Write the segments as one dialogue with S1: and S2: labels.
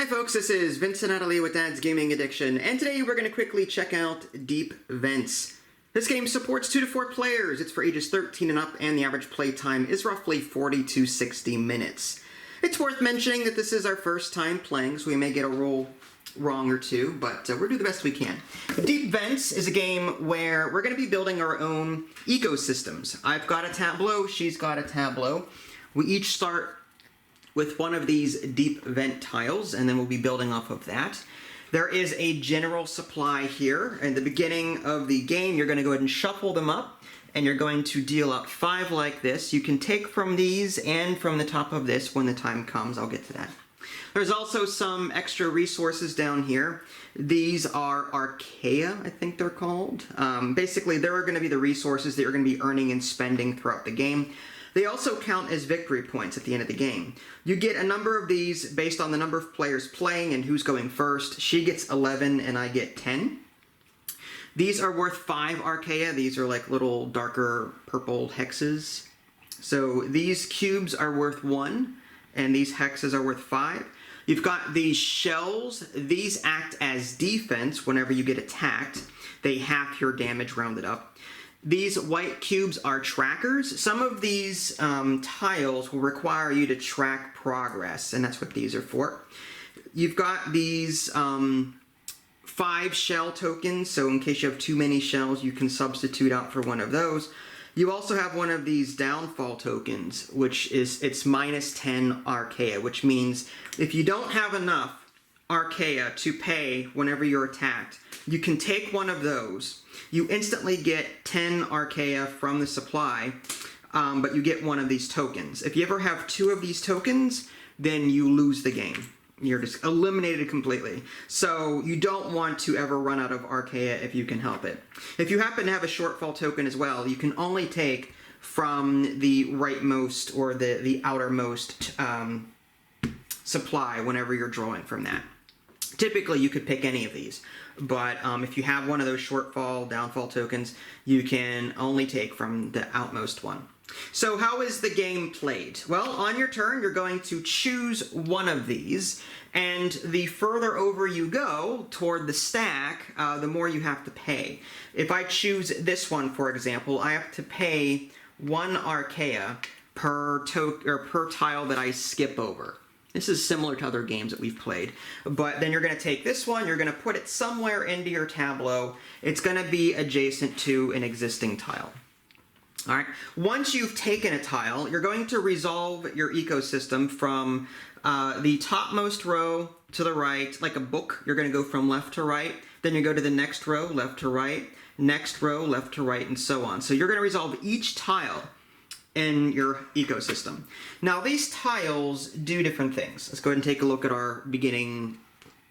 S1: folks, this is Vincent Natalie with Dad's Gaming Addiction, and today we're going to quickly check out Deep Vents. This game supports 2 to 4 players, it's for ages 13 and up, and the average play time is roughly 40 to 60 minutes. It's worth mentioning that this is our first time playing, so we may get a roll wrong or two, but we'll do the best we can. Deep Vents is a game where we're going to be building our own ecosystems. I've got a tableau, she's got a tableau. We each start with one of these deep vent tiles, and then we'll be building off of that. There is a general supply here. In the beginning of the game, you're going to go ahead and shuffle them up, and you're going to deal out 5 like this. You can take from these and from the top of this when the time comes. I'll get to that. There's also some extra resources down here. These are Archaea, I think they're called. Basically, they're going to be the resources that you're going to be earning and spending throughout the game. They also count as victory points at the end of the game. You get a number of these based on the number of players playing and who's going first. She gets 11 and I get 10. These are worth 5 Archaea. These are like little darker purple hexes. So these cubes are worth 1 and these hexes are worth 5. You've got these shells. These act as defense whenever you get attacked. They half your damage rounded up. These white cubes are trackers. Some of these tiles will require you to track progress, and that's what these are for. You've got these 5 shell tokens, so in case you have too many shells, you can substitute out for one of those. You also have one of these downfall tokens, which is, it's minus 10 Archaea, which means if you don't have enough Archaea to pay whenever you're attacked, you can take one of those. You instantly get 10 Archaea from the supply, but you get one of these tokens. If you ever have 2 of these tokens, then you lose the game. You're just eliminated completely. So you don't want to ever run out of Archaea if you can help it. If you happen to have a shortfall token as well, you can only take from the rightmost or the outermost supply whenever you're drawing from that. Typically, you could pick any of these, but if you have one of those shortfall, downfall tokens, you can only take from the outmost one. So how is the game played? Well, on your turn, you're going to choose one of these, and the further over you go toward the stack, the more you have to pay. If I choose this one, for example, I have to pay 1 Archaea per tile that I skip over. This is similar to other games that we've played. But then you're going to take this one, you're going to put it somewhere into your tableau. It's going to be adjacent to an existing tile. All right. Once you've taken a tile, you're going to resolve your ecosystem from the topmost row to the right, like a book. You're going to go from left to right. Then you go to the next row, left to right, next row, left to right, and so on. So you're going to resolve each tile in your ecosystem. Now these tiles do different things. Let's go ahead and take a look at our beginning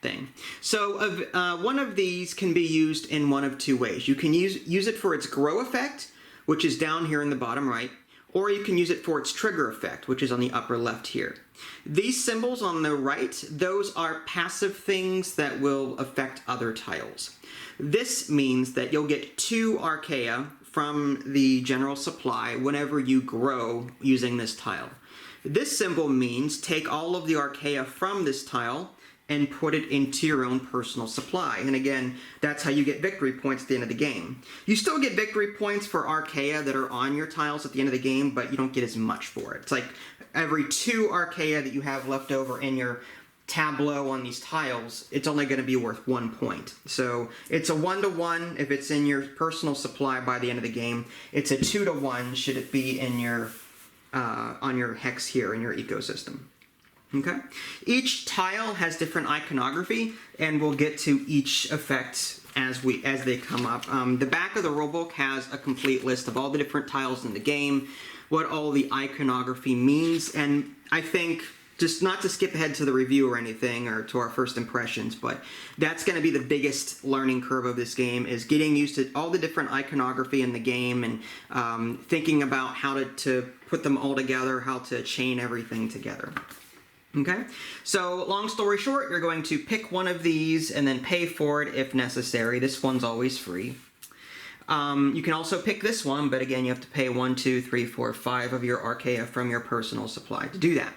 S1: thing. So one of these can be used in one of 2 ways. You can use it for its grow effect, which is down here in the bottom right, or you can use it for its trigger effect, which is on the upper left here. These symbols on the right, those are passive things that will affect other tiles. This means that you'll get 2 Archaea from the general supply whenever you grow using this tile. This symbol means take all of the Archaea from this tile and put it into your own personal supply. And again, that's how you get victory points at the end of the game. You still get victory points for Archaea that are on your tiles at the end of the game, but you don't get as much for it. It's like every 2 Archaea that you have left over in your tableau on these tiles, it's only going to be worth 1 point. So it's a 1-to-1 if it's in your personal supply by the end of the game. It's a 2-to-1 should it be in your on your hex here in your ecosystem. Okay. Each tile has different iconography, and we'll get to each effect as they come up. The back of the rulebook has a complete list of all the different tiles in the game, what all the iconography means, and I think, just not to skip ahead to the review or anything, or to our first impressions, but that's going to be the biggest learning curve of this game, is getting used to all the different iconography in the game and thinking about how to put them all together, how to chain everything together. Okay, so long story short, you're going to pick one of these and then pay for it if necessary. This one's always free. You can also pick this one, but again, you have to pay 1, 2, 3, 4, 5 of your Archaea from your personal supply to do that.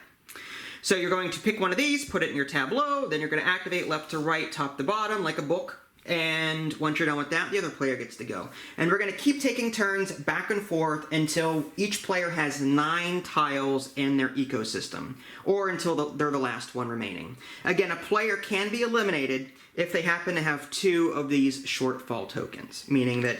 S1: So you're going to pick one of these, put it in your tableau, then you're going to activate left to right, top to bottom, like a book. And once you're done with that, the other player gets to go. And we're going to keep taking turns back and forth until each player has 9 tiles in their ecosystem, or until they're the last one remaining. Again, a player can be eliminated if they happen to have 2 of these shortfall tokens, meaning that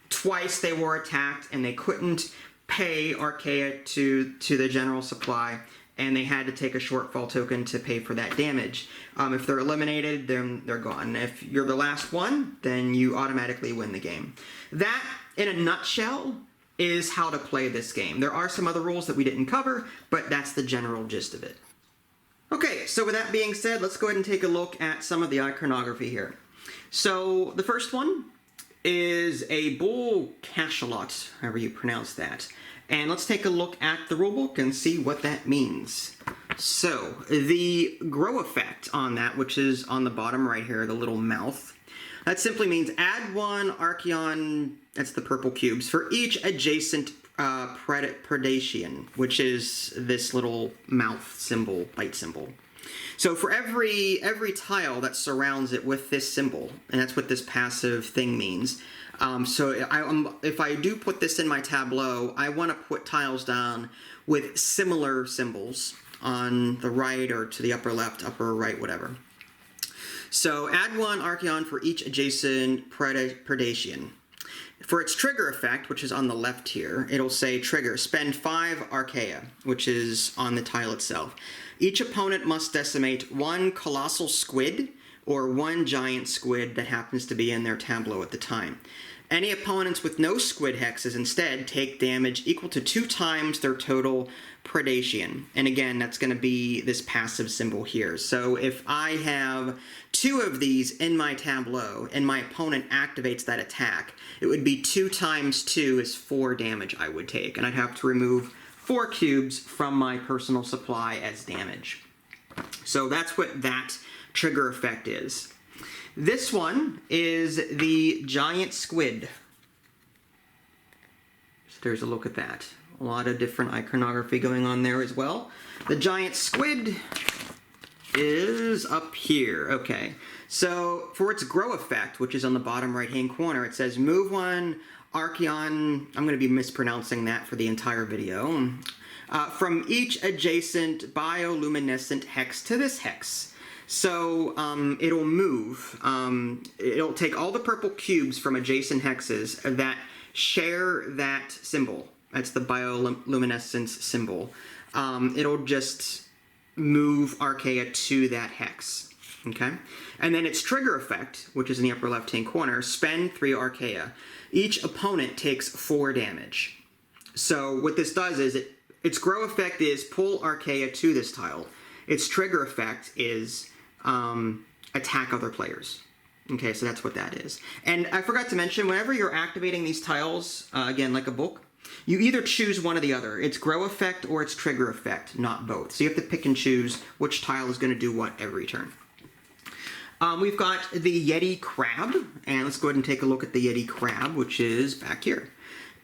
S1: twice they were attacked and they couldn't pay Archaea to the general supply, and they had to take a shortfall token to pay for that damage. If they're eliminated, then they're gone. If you're the last one, then you automatically win the game. That, in a nutshell, is how to play this game. There are some other rules that we didn't cover, but that's the general gist of it. Okay, so with that being said, let's go ahead and take a look at some of the iconography here. So the first one is a bull cachalot, however you pronounce that. And let's take a look at the rulebook and see what that means. So, the grow effect on that, which is on the bottom right here, the little mouth, that simply means add 1 Archaeon, that's the purple cubes, for each adjacent predation, which is this little mouth symbol, bite symbol. So for every tile that surrounds it with this symbol, and that's what this passive thing means. If I do put this in my tableau, I want to put tiles down with similar symbols on the right or to the upper left, upper right, whatever. So add 1 Archaeon for each adjacent predation. For its trigger effect, which is on the left here, it'll say trigger, spend 5 Archaea, which is on the tile itself. Each opponent must decimate 1 Colossal Squid or 1 giant squid that happens to be in their tableau at the time. Any opponents with no squid hexes instead take damage equal to 2 times their total predation. And again, that's going to be this passive symbol here. So if I have 2 of these in my tableau and my opponent activates that attack, it would be 2 times 2 is 4 damage I would take. And I'd have to remove 4 cubes from my personal supply as damage. So that's what that trigger effect is. This one is the giant squid. So there's a look at that. A lot of different iconography going on there as well. The giant squid is up here. Okay, so for its grow effect, which is on the bottom right hand corner, it says move 1 Archaeon, I'm going to be mispronouncing that for the entire video, from each adjacent bioluminescent hex to this hex. So it'll move, it'll take all the purple cubes from adjacent hexes that share that symbol. That's the bioluminescence symbol. It'll just move Archaea to that hex. Okay? And then its trigger effect, which is in the upper left-hand corner, spend 3 Archaea. Each opponent takes 4 damage. So what this does is, its grow effect is pull Archaea to this tile. Its trigger effect is attack other players. Okay, so that's what that is. And I forgot to mention, whenever you're activating these tiles, again, like a book, you either choose one or the other. Its grow effect or its trigger effect, not both. So you have to pick and choose which tile is going to do what every turn. We've got the Yeti Crab, and let's go ahead and take a look at the Yeti Crab, which is back here.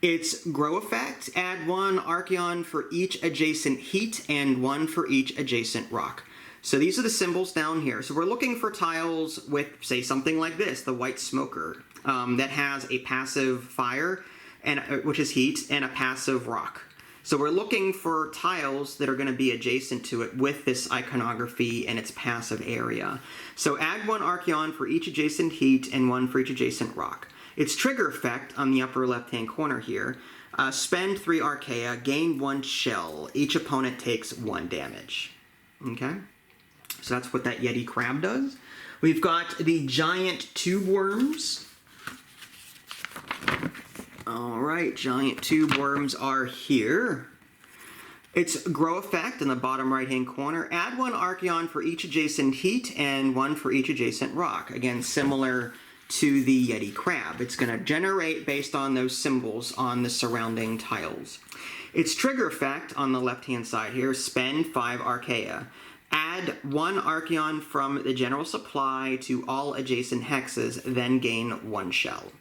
S1: Its grow effect, add 1 Archaeon for each adjacent heat and 1 for each adjacent rock. So these are the symbols down here. So we're looking for tiles with, say, something like this, the white smoker, that has a passive fire, and which is heat, and a passive rock. So we're looking for tiles that are going to be adjacent to it with this iconography and its passive area. So add 1 Archaeon for each adjacent heat and 1 for each adjacent rock. Its trigger effect on the upper left-hand corner here, spend 3 Archaea, gain 1 shell. Each opponent takes 1 damage. Okay? So that's what that Yeti Crab does. We've got the giant tube worms. Alright, giant tube worms are here. Its grow effect in the bottom right hand corner, add 1 Archaeon for each adjacent heat and 1 for each adjacent rock. Again, similar to the Yeti Crab. It's going to generate based on those symbols on the surrounding tiles. Its trigger effect on the left hand side here, spend 5 Archaea. Add 1 Archaeon from the general supply to all adjacent hexes, then gain 1 shell.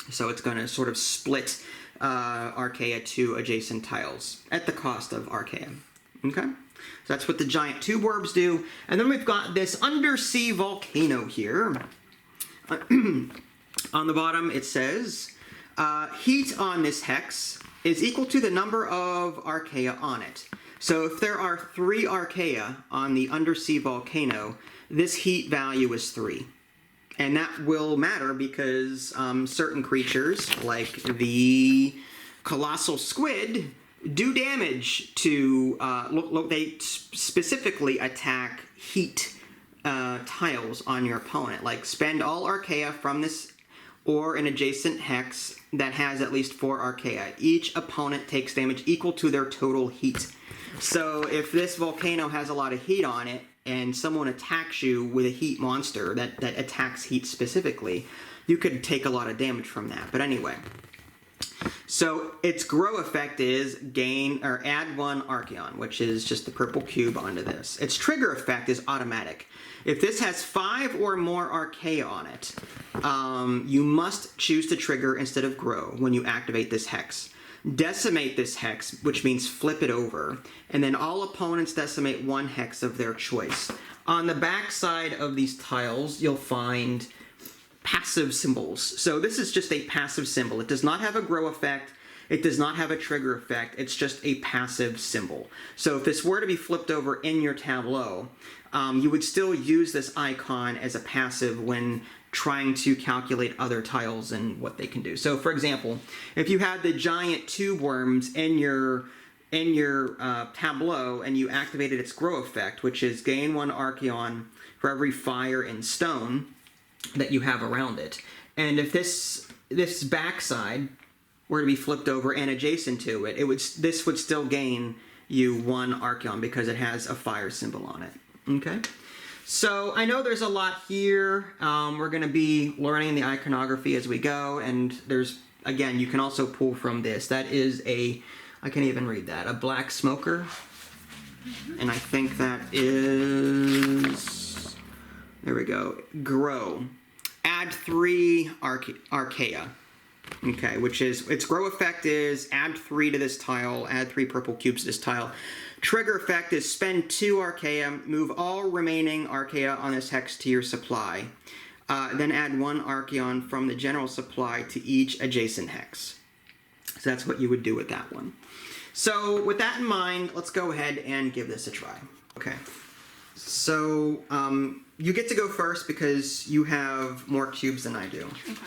S1: So it's going to sort of split Archaea to adjacent tiles at the cost of Archaea. Okay? So that's what the giant tube worms do. And then we've got this undersea volcano here. On the bottom it says, heat on this hex is equal to the number of archaea on it. So if there are 3 archaea on the undersea volcano, this heat value is 3. And that will matter because certain creatures, like the Colossal Squid, do damage to, they specifically attack heat tiles on your opponent. Like, spend all archaea from this or an adjacent hex that has at least 4 archaea. Each opponent takes damage equal to their total heat. So if this volcano has a lot of heat on it, and someone attacks you with a heat monster that attacks heat specifically, you could take a lot of damage from that. But anyway, so its grow effect is gain or add 1 Archaeon, which is just the purple cube onto this. Its trigger effect is automatic. If this has 5 or more Archaea on it, you must choose to trigger instead of grow when you activate this hex. Decimate this hex, which means flip it over, and then all opponents decimate 1 hex of their choice. On the back side of these tiles, you'll find passive symbols. So this is just a passive symbol. It does not have a grow effect. It does not have a trigger effect. It's just a passive symbol. So if this were to be flipped over in your tableau, you would still use this icon as a passive when trying to calculate other tiles and what they can do. So for example, if you had the giant tube worms in your tableau and you activated its grow effect, which is gain 1 Archaeon for every fire and stone that you have around it. And if this backside were to be flipped over and adjacent to it, this would still gain you 1 Archaeon because it has a fire symbol on it. Okay? So I know there's a lot here. We're going to be learning the iconography as we go, and there's, again, you can also pull from this. That is I can't even read that, a black smoker. And I think that is, there we go, grow. Add 3 archaea. Okay, which is, its grow effect is add 3 to this tile, add 3 purple cubes to this tile. Trigger effect is spend 2 archaea, move all remaining archaea on this hex to your supply. Then add 1 archaeon from the general supply to each adjacent hex. So that's what you would do with that one. So with that in mind, let's go ahead and give this a try. Okay, so you get to go first because you have more cubes than I do. Okay.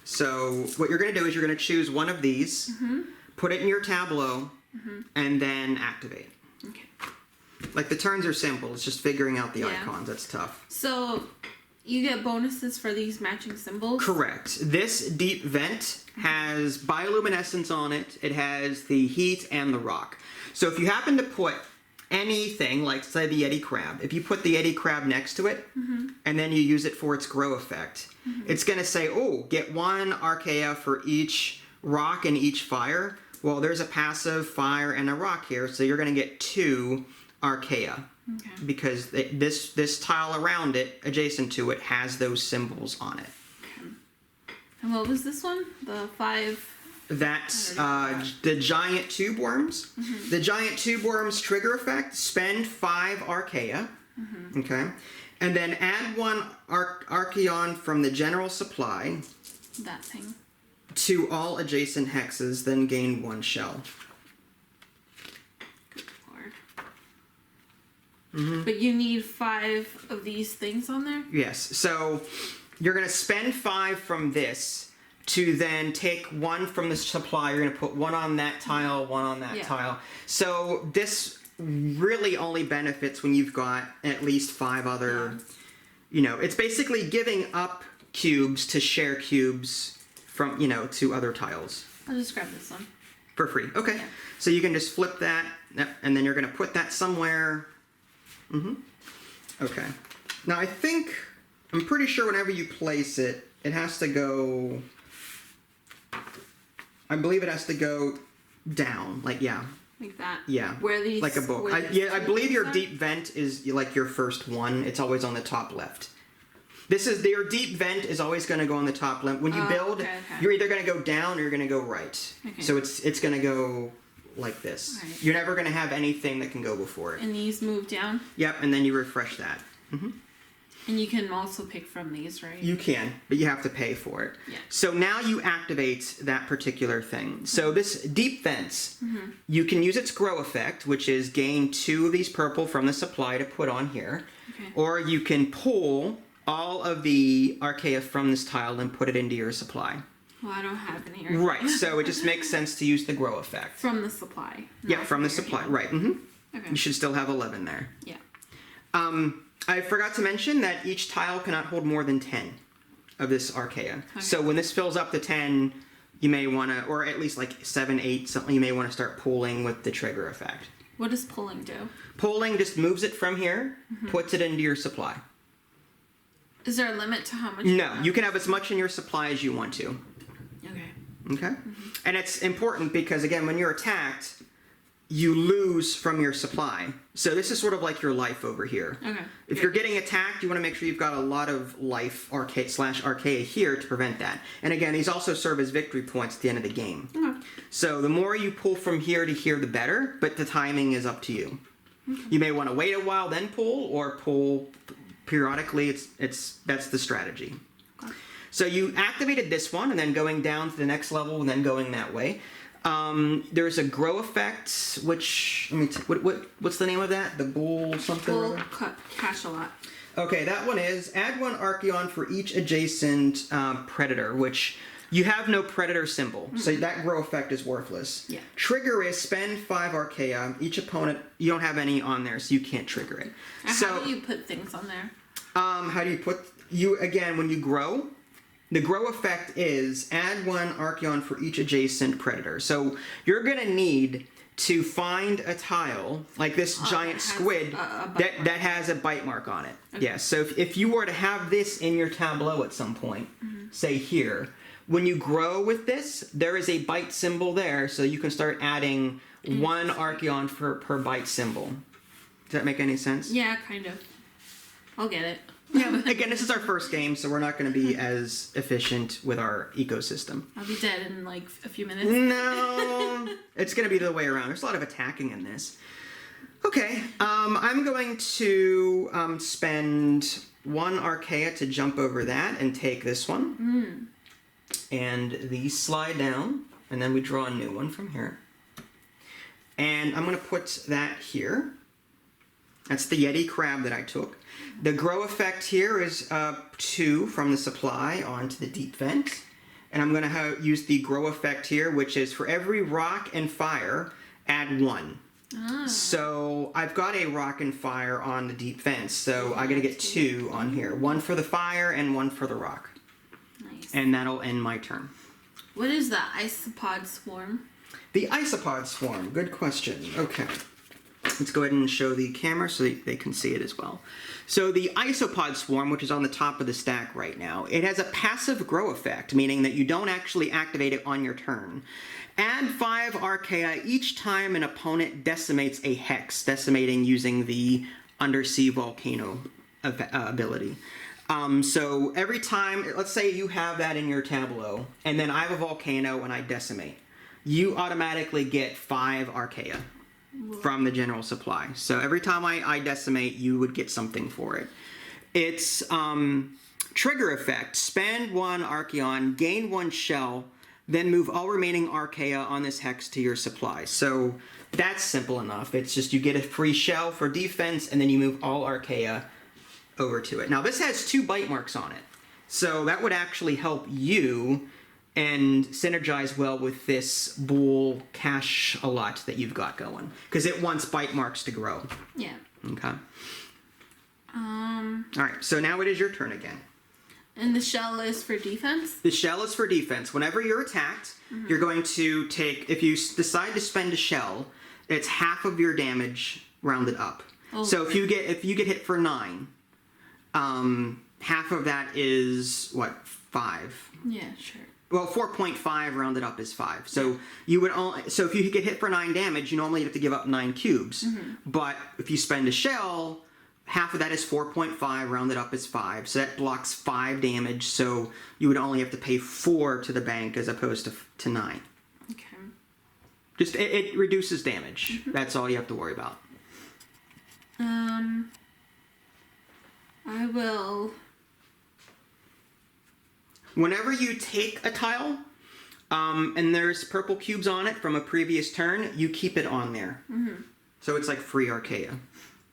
S1: So what you're going to do is you're going to choose one of these, put it in your tableau, and then activate. Okay. Like, the turns are simple. It's just figuring out the icons. That's tough.
S2: So you get bonuses for these matching symbols?
S1: Correct. This deep vent has bioluminescence on it. It has the heat and the rock. So if you happen to put anything, like say the Yeti Crab, if you put the Yeti Crab next to it, and then you use it for its grow effect, it's going to say, oh, get 1 archaea for each rock and each fire. Well, there's a passive fire and a rock here, so you're going to get 2 archaea. Okay. Because this tile around it, adjacent to it, has those symbols on it.
S2: Okay. And what was this one? The 5...
S1: That's the giant tube worms. The giant tube worms trigger effect, spend 5 archaea. Okay. And then add 1 archaeon from the general supply.
S2: That thing.
S1: To all adjacent hexes, then gain 1 shell.
S2: Good lord. But you need 5 of these things on there?
S1: Yes. So you're going to spend 5 from this to then take 1 from the supply. You're going to put 1 on that tile, 1 on that tile. So this really only benefits when you've got at least 5 other, it's basically giving up cubes to share cubes from, to other tiles.
S2: I'll just grab this one.
S1: For free. Okay. Yeah. So you can just flip that, and then you're going to put that somewhere. Okay. Now I'm pretty sure whenever you place it, it has to go, I believe it has to go down, like
S2: that.
S1: Yeah.
S2: Where these,
S1: like a book. I believe your deep vent is like your first one. It's always on the top left. Your deep vent is always going to go on the top left. When you build, you're either going to go down or you're going to go right. Okay. So it's going to go like this.
S2: Right.
S1: You're never going to have anything that can go before it.
S2: And these move down?
S1: Yep, and then you refresh that.
S2: And you can also pick from these, right?
S1: You can, but you have to pay for it.
S2: Yeah.
S1: So now you activate that particular thing. So this deep fence, you can use its grow effect, which is gain 2 of these purple from the supply to put on here.
S2: Okay.
S1: Or you can pull all of the archaea from this tile and put it into your supply.
S2: Well, I don't have any.
S1: Right, so it just makes sense to use the grow effect.
S2: From the supply.
S1: Yeah,
S2: not
S1: from the
S2: your
S1: supply,
S2: hand.
S1: right.
S2: Okay.
S1: You should still have 11 there.
S2: Yeah.
S1: I forgot to mention that each tile cannot hold more than 10 of this archaea.
S2: Okay.
S1: So when this fills up to 10, you may want to, or at least like 7, 8, something, you may want to start pulling with the trigger effect.
S2: What does pulling do?
S1: Pulling just moves it from here, puts it into your supply.
S2: Is there a limit to how much?
S1: No, you can have as much in your supply as you want to.
S2: Okay.
S1: Okay? And it's important because, again, when you're attacked, you lose from your supply. So this is sort of like your life over here.
S2: Okay.
S1: If you're getting attacked, you want to make sure you've got a lot of life archaea here to prevent that. And again, these also serve as victory points at the end of the game.
S2: Okay.
S1: So the more you pull from here to here, the better, but the timing is up to you. You may want to wait a while, then pull, or pull periodically. That's the strategy.
S2: Okay.
S1: So you activated this one, and then going down to the next level, and then going that way. There's a grow effect, which what's the name of that? The bull something.
S2: Bull cash a lot.
S1: Okay, that one is add 1 Archeon for each adjacent predator, which you have no predator symbol, so that grow effect is worthless.
S2: Yeah.
S1: Trigger is spend 5 Archaea. Each opponent, you don't have any on there, so you can't trigger it.
S2: How do you put things on there?
S1: How do you put again when you grow? The grow effect is add 1 Archeon for each adjacent predator. So you're gonna need to find a tile like this giant squid that has a bite mark on it. Okay. Yeah. So if you were to have this in your tableau at some point, say here, when you grow with this, there is a bite symbol there, so you can start adding 1 Archeon per bite symbol. Does that make any sense?
S2: Yeah, kind of. I'll get it.
S1: Yeah, again, this is our first game, so we're not going to be as efficient with our ecosystem.
S2: I'll be dead in like a few minutes.
S1: No, it's going to be the other way around. There's a lot of attacking in this. Okay, I'm going to spend 1 Archaea to jump over that and take this one. And these slide down, and then we draw a new one from here. And I'm going to put that here. That's the Yeti Crab that I took. The grow effect here is 2 from the supply onto the deep vent. And I'm going to use the grow effect here, which is for every rock and fire, add 1. Ah. So I've got a rock and fire on the deep vent, so I got to get 2 on here. 1 for the fire and 1 for the rock.
S2: Nice.
S1: And that'll end my turn.
S2: What is the Isopod Swarm?
S1: The Isopod Swarm. Good question. Okay. Let's go ahead and show the camera so they can see it as well. So the Isopod Swarm, which is on the top of the stack right now, it has a passive grow effect, meaning that you don't actually activate it on your turn. Add 5 Archaea each time an opponent decimates a hex, decimating using the Undersea Volcano ability. So every time, let's say you have that in your tableau, and then I have a volcano and I decimate, you automatically get 5 Archaea from the general supply. So every time I decimate, you would get something for it. It's trigger effect. Spend 1 Archeon, gain 1 shell, then move all remaining Archaea on this hex to your supply. So that's simple enough. It's just you get a free shell for defense, and then you move all Archaea over to it. Now this has 2 bite marks on it. So that would actually help you and synergize well with this bull cash a lot that you've got going, because it wants bite marks to grow.
S2: Yeah.
S1: Okay. All right, so now it is your turn again.
S2: And the shell is for defense?
S1: The shell is for defense. Whenever you're attacked, you're going to take, if you decide to spend a shell, it's half of your damage rounded up. Oh, so if you get hit for 9, half of that is what, 5?
S2: Yeah, sure.
S1: Well, 4.5 rounded up is 5. So you would only, so if you get hit for 9 damage, you normally have to give up 9 cubes. But if you spend a shell, half of that is 4.5 rounded up is 5. So that blocks 5 damage. So you would only have to pay 4 to the bank as opposed to 9.
S2: Okay.
S1: Just it reduces damage. That's all you have to worry about.
S2: I will.
S1: Whenever you take a tile, and there's purple cubes on it from a previous turn, you keep it on there. So it's like free Archaea.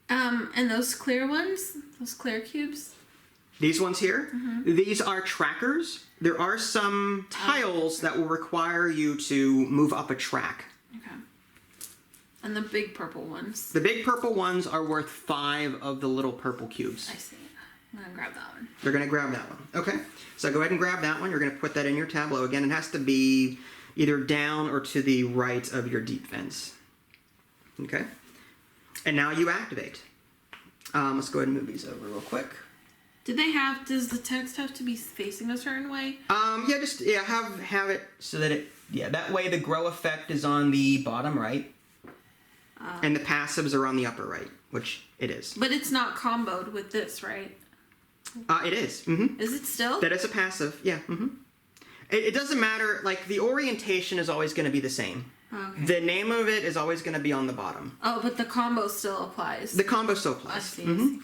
S2: And those clear ones, those clear cubes.
S1: These ones here, these are trackers. There are some tiles that will require you to move up a track.
S2: Okay. And the big purple ones.
S1: The big purple ones are worth 5 of the little purple cubes.
S2: I see. I'm gonna grab that one.
S1: They're going to grab that one. Okay. So go ahead and grab that one. You're going to put that in your tableau. Again, it has to be either down or to the right of your deep fence. Okay. And now you activate. Let's go ahead and move these over real quick.
S2: Does the text have to be facing a certain way?
S1: Have it so that that way the grow effect is on the bottom right. And the passives are on the upper right, which it is.
S2: But it's not comboed with this, right?
S1: It is. Mm-hmm.
S2: Is it still?
S1: That is a passive, yeah. Mm-hmm. It doesn't matter, like the orientation is always going to be the same.
S2: Okay.
S1: The name of it is always going to be on the bottom.
S2: Oh, but the combo still applies.
S1: The combo still applies.
S2: I see. I see.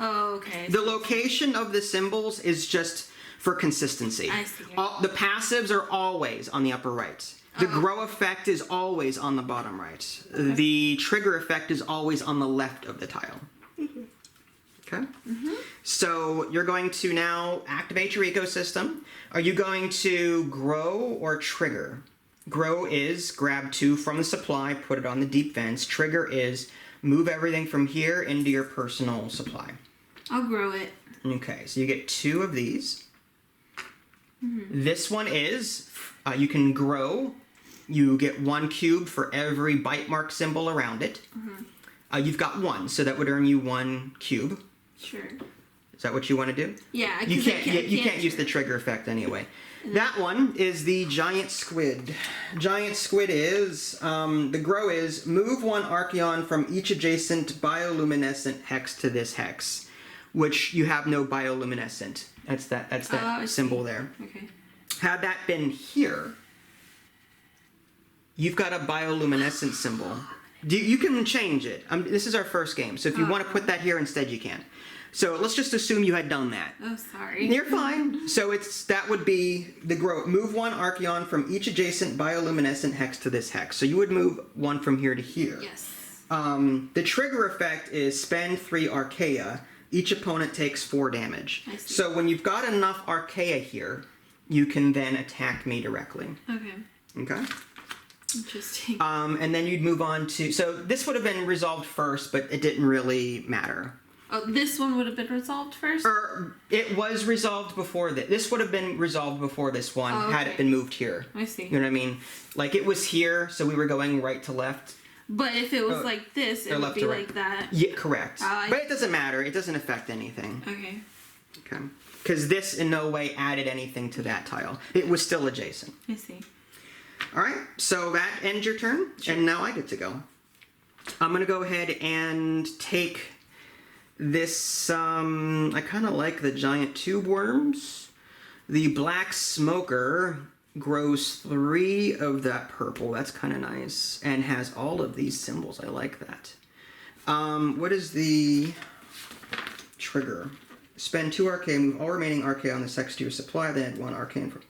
S2: Oh, okay.
S1: The location of the symbols is just for consistency.
S2: I see.
S1: The passives are always on the upper right. The grow effect is always on the bottom right. Okay. The trigger effect is always on the left of the tile. Okay? So you're going to now activate your ecosystem. Are you going to grow or trigger? Grow is grab 2 from the supply, put it on the deep fence. Trigger is move everything from here into your personal supply.
S2: I'll grow it.
S1: Okay, so you get 2 of these. This one is, you can grow. You get 1 cube for every bite mark symbol around it. You've got 1, so that would earn you 1 cube.
S2: Sure.
S1: Is that what you want to do?
S2: Yeah.
S1: You can't use the trigger effect anyway. That one is the giant squid. Giant squid is, the grow is, move 1 Archeon from each adjacent bioluminescent hex to this hex, which you have no bioluminescent. That's that symbol there.
S2: Okay.
S1: Had that been here, you've got a bioluminescent symbol. You can change it. This is our first game, so if you want to put that here instead, you can. So let's just assume you had done that.
S2: Oh, sorry.
S1: You're fine. So that would be the grow. Move 1 Archeon from each adjacent bioluminescent hex to this hex. So you would move 1 from here to here.
S2: Yes.
S1: The trigger effect is spend 3 Archaea. Each opponent takes 4 damage.
S2: I see.
S1: So when you've got enough Archaea here, you can then attack me directly.
S2: Okay.
S1: Okay?
S2: Interesting.
S1: And then you'd move on to... So this would have been resolved first, but it didn't really matter.
S2: Oh, this one would have been resolved first?
S1: It was resolved before this. This would have been resolved before this one, had it been moved here.
S2: I see.
S1: You know what I mean? Like, it was here, so we were going right to left.
S2: But if it was like this, it would be like that.
S1: Yeah, correct. But it doesn't matter. It doesn't affect anything.
S2: Okay.
S1: Okay. Because this in no way added anything to that tile. It was still adjacent.
S2: I see.
S1: All right, so that ends your turn, and now I get to go. I'm going to go ahead and take this, I kind of like the giant tube worms. The black smoker grows 3 of that purple. That's kind of nice, and has all of these symbols. I like that. What is the trigger? Spend 2 Arcane, move all remaining Arcane on the hex to your supply, then add 1 Arcane for...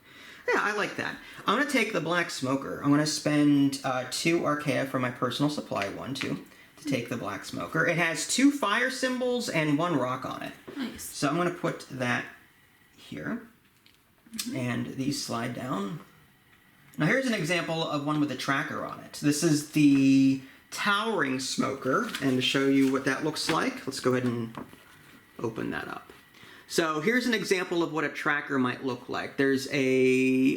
S1: Yeah, I like that. I'm going to take the black smoker. I'm going to spend 2 Archaea from my personal supply, 1, 2, to take the black smoker. It has 2 fire symbols and 1 rock on it.
S2: Nice.
S1: So I'm going to put that here. And these slide down. Now here's an example of one with a tracker on it. This is the towering smoker. And to show you what that looks like, let's go ahead and open that up. So here's an example of what a tracker might look like. There's a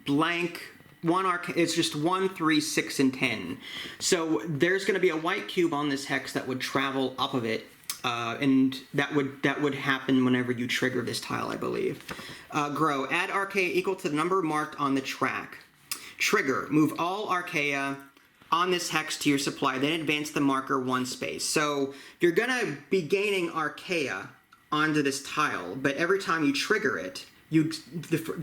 S1: blank it's just 1, 3, 6, and 10. So there's going to be a white cube on this hex that would travel up of it, and that would happen whenever you trigger this tile, I believe. Grow. Add Archaea equal to the number marked on the track. Trigger. Move all Archaea on this hex to your supply, then advance the marker 1 space. So you're going to be gaining Archaea onto this tile, but every time you trigger it,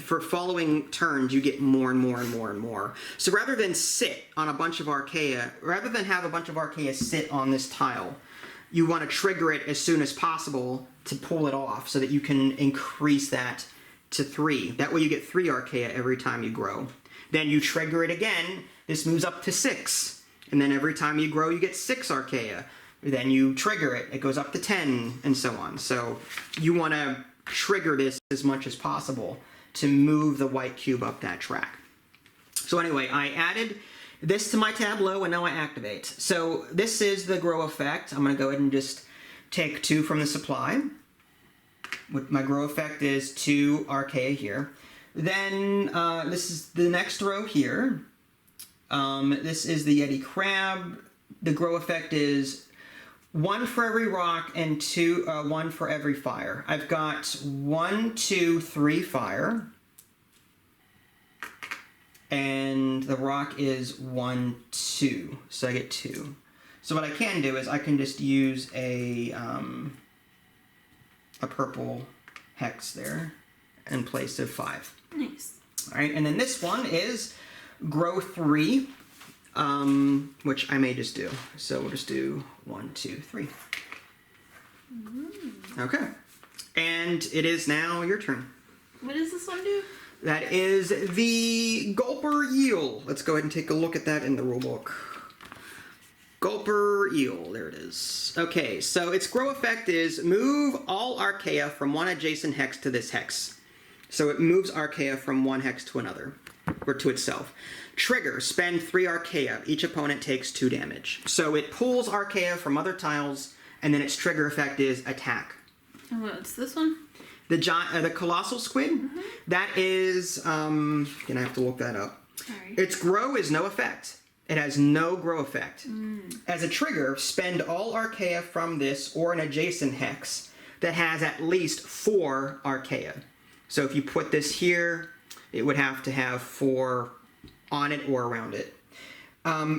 S1: for following turns, you get more and more and more and more. So rather than sit on a bunch of Archaea, rather than have a bunch of Archaea sit on this tile, you want to trigger it as soon as possible to pull it off so that you can increase that to 3. That way you get 3 Archaea every time you grow. Then you trigger it again, this moves up to 6. And then every time you grow, you get 6 Archaea. Then you trigger it, it goes up to 10, and so on. So you want to trigger this as much as possible to move the white cube up that track. So anyway, I added this to my tableau, and now I activate. So this is the grow effect. I'm going to go ahead and just take 2 from the supply. What my grow effect is 2 Archaea here. Then this is the next row here. This is the Yeti Crab. The grow effect is 1 for every rock and 1 for every fire. I've got 1, 2, 3 fire. And the rock is 1, 2. So I get 2. So what I can do is I can just use a purple hex there in place of 5.
S2: Nice.
S1: All right, and then this one is grow 3. Which I may just do. So we'll just do 1, 2, 3. Okay. And it is now your turn.
S2: What does this one do?
S1: That is the Gulper Eel. Let's go ahead and take a look at that in the rulebook. Gulper Eel, there it is. Okay, so its grow effect is move all Archaea from one adjacent hex to this hex. So it moves Archaea from one hex to another, or to itself. Trigger, spend 3 Archaea. Each opponent takes 2 damage. So it pulls Archaea from other tiles, and then its trigger effect is attack.
S2: And what's this one?
S1: The Colossal Squid, that is, gonna have to look that up.
S2: Sorry.
S1: Its grow is no effect. It has no grow effect. As a trigger, spend all Archaea from this or an adjacent hex that has at least 4 Archaea. So if you put this here, it would have to have 4 on it or around it.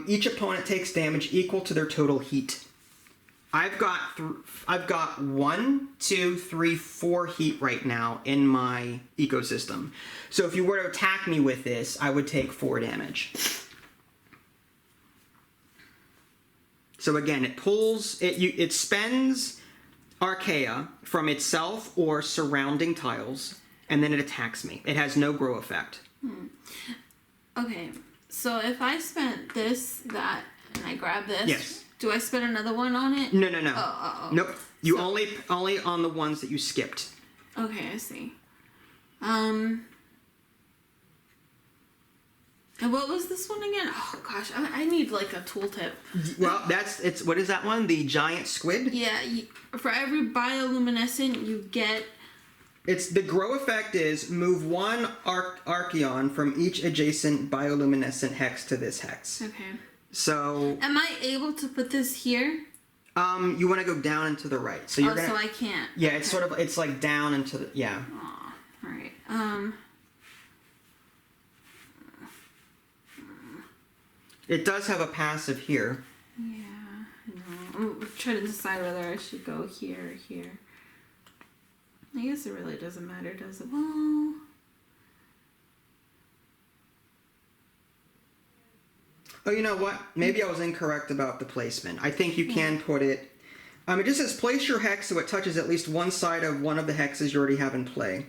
S1: Each opponent takes damage equal to their total heat. I've got 1, 2, 3, 4 heat right now in my ecosystem. So if you were to attack me with this, I would take 4 damage. So again, it spends Archaea from itself or surrounding tiles, and then it attacks me. It has no grow effect.
S2: Okay, so if I spent this, that, and I grab this,
S1: yes.
S2: Do I spend another one on it?
S1: No.
S2: Oh.
S1: Nope. You only on the ones that you skipped.
S2: Okay, I see. And what was this one again? Oh gosh, I need like a tooltip.
S1: Well, what is that one? The giant squid?
S2: Yeah, for every bioluminescent you get.
S1: It's the grow effect is move 1 Archaeon from each adjacent bioluminescent hex to this hex.
S2: Okay.
S1: So.
S2: Am I able to put this here?
S1: You want to go down and to the right. So you're
S2: so I can't.
S1: Yeah, it's sort of it's like down and to the yeah.
S2: Aw, all right.
S1: It does have a passive here.
S2: Yeah, I know. I'm trying to decide whether I should go here or here. I guess it really doesn't matter, does it? Well.
S1: Oh, you know what? Maybe I was incorrect about the placement. I think you can put it... it just says place your hex so it touches at least one side of one of the hexes you already have in play.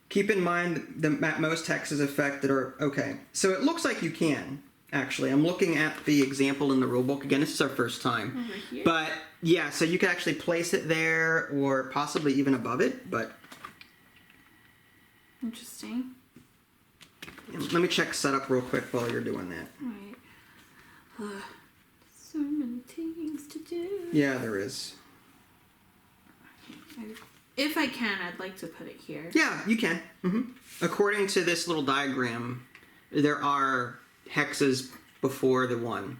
S1: Keep in mind that most hexes affected are... Okay, so it looks like you can, actually. I'm looking at the example in the rulebook. Again, this is our first time.
S2: Over here?
S1: But, yeah, so you can actually place it there or possibly even above it, but...
S2: Interesting.
S1: Let me check setup real quick while you're doing that.
S2: All right. So many things to do.
S1: Yeah, there is.
S2: If I can, I'd like to put it here.
S1: Yeah, you can. According to this little diagram, there are hexes before the 1.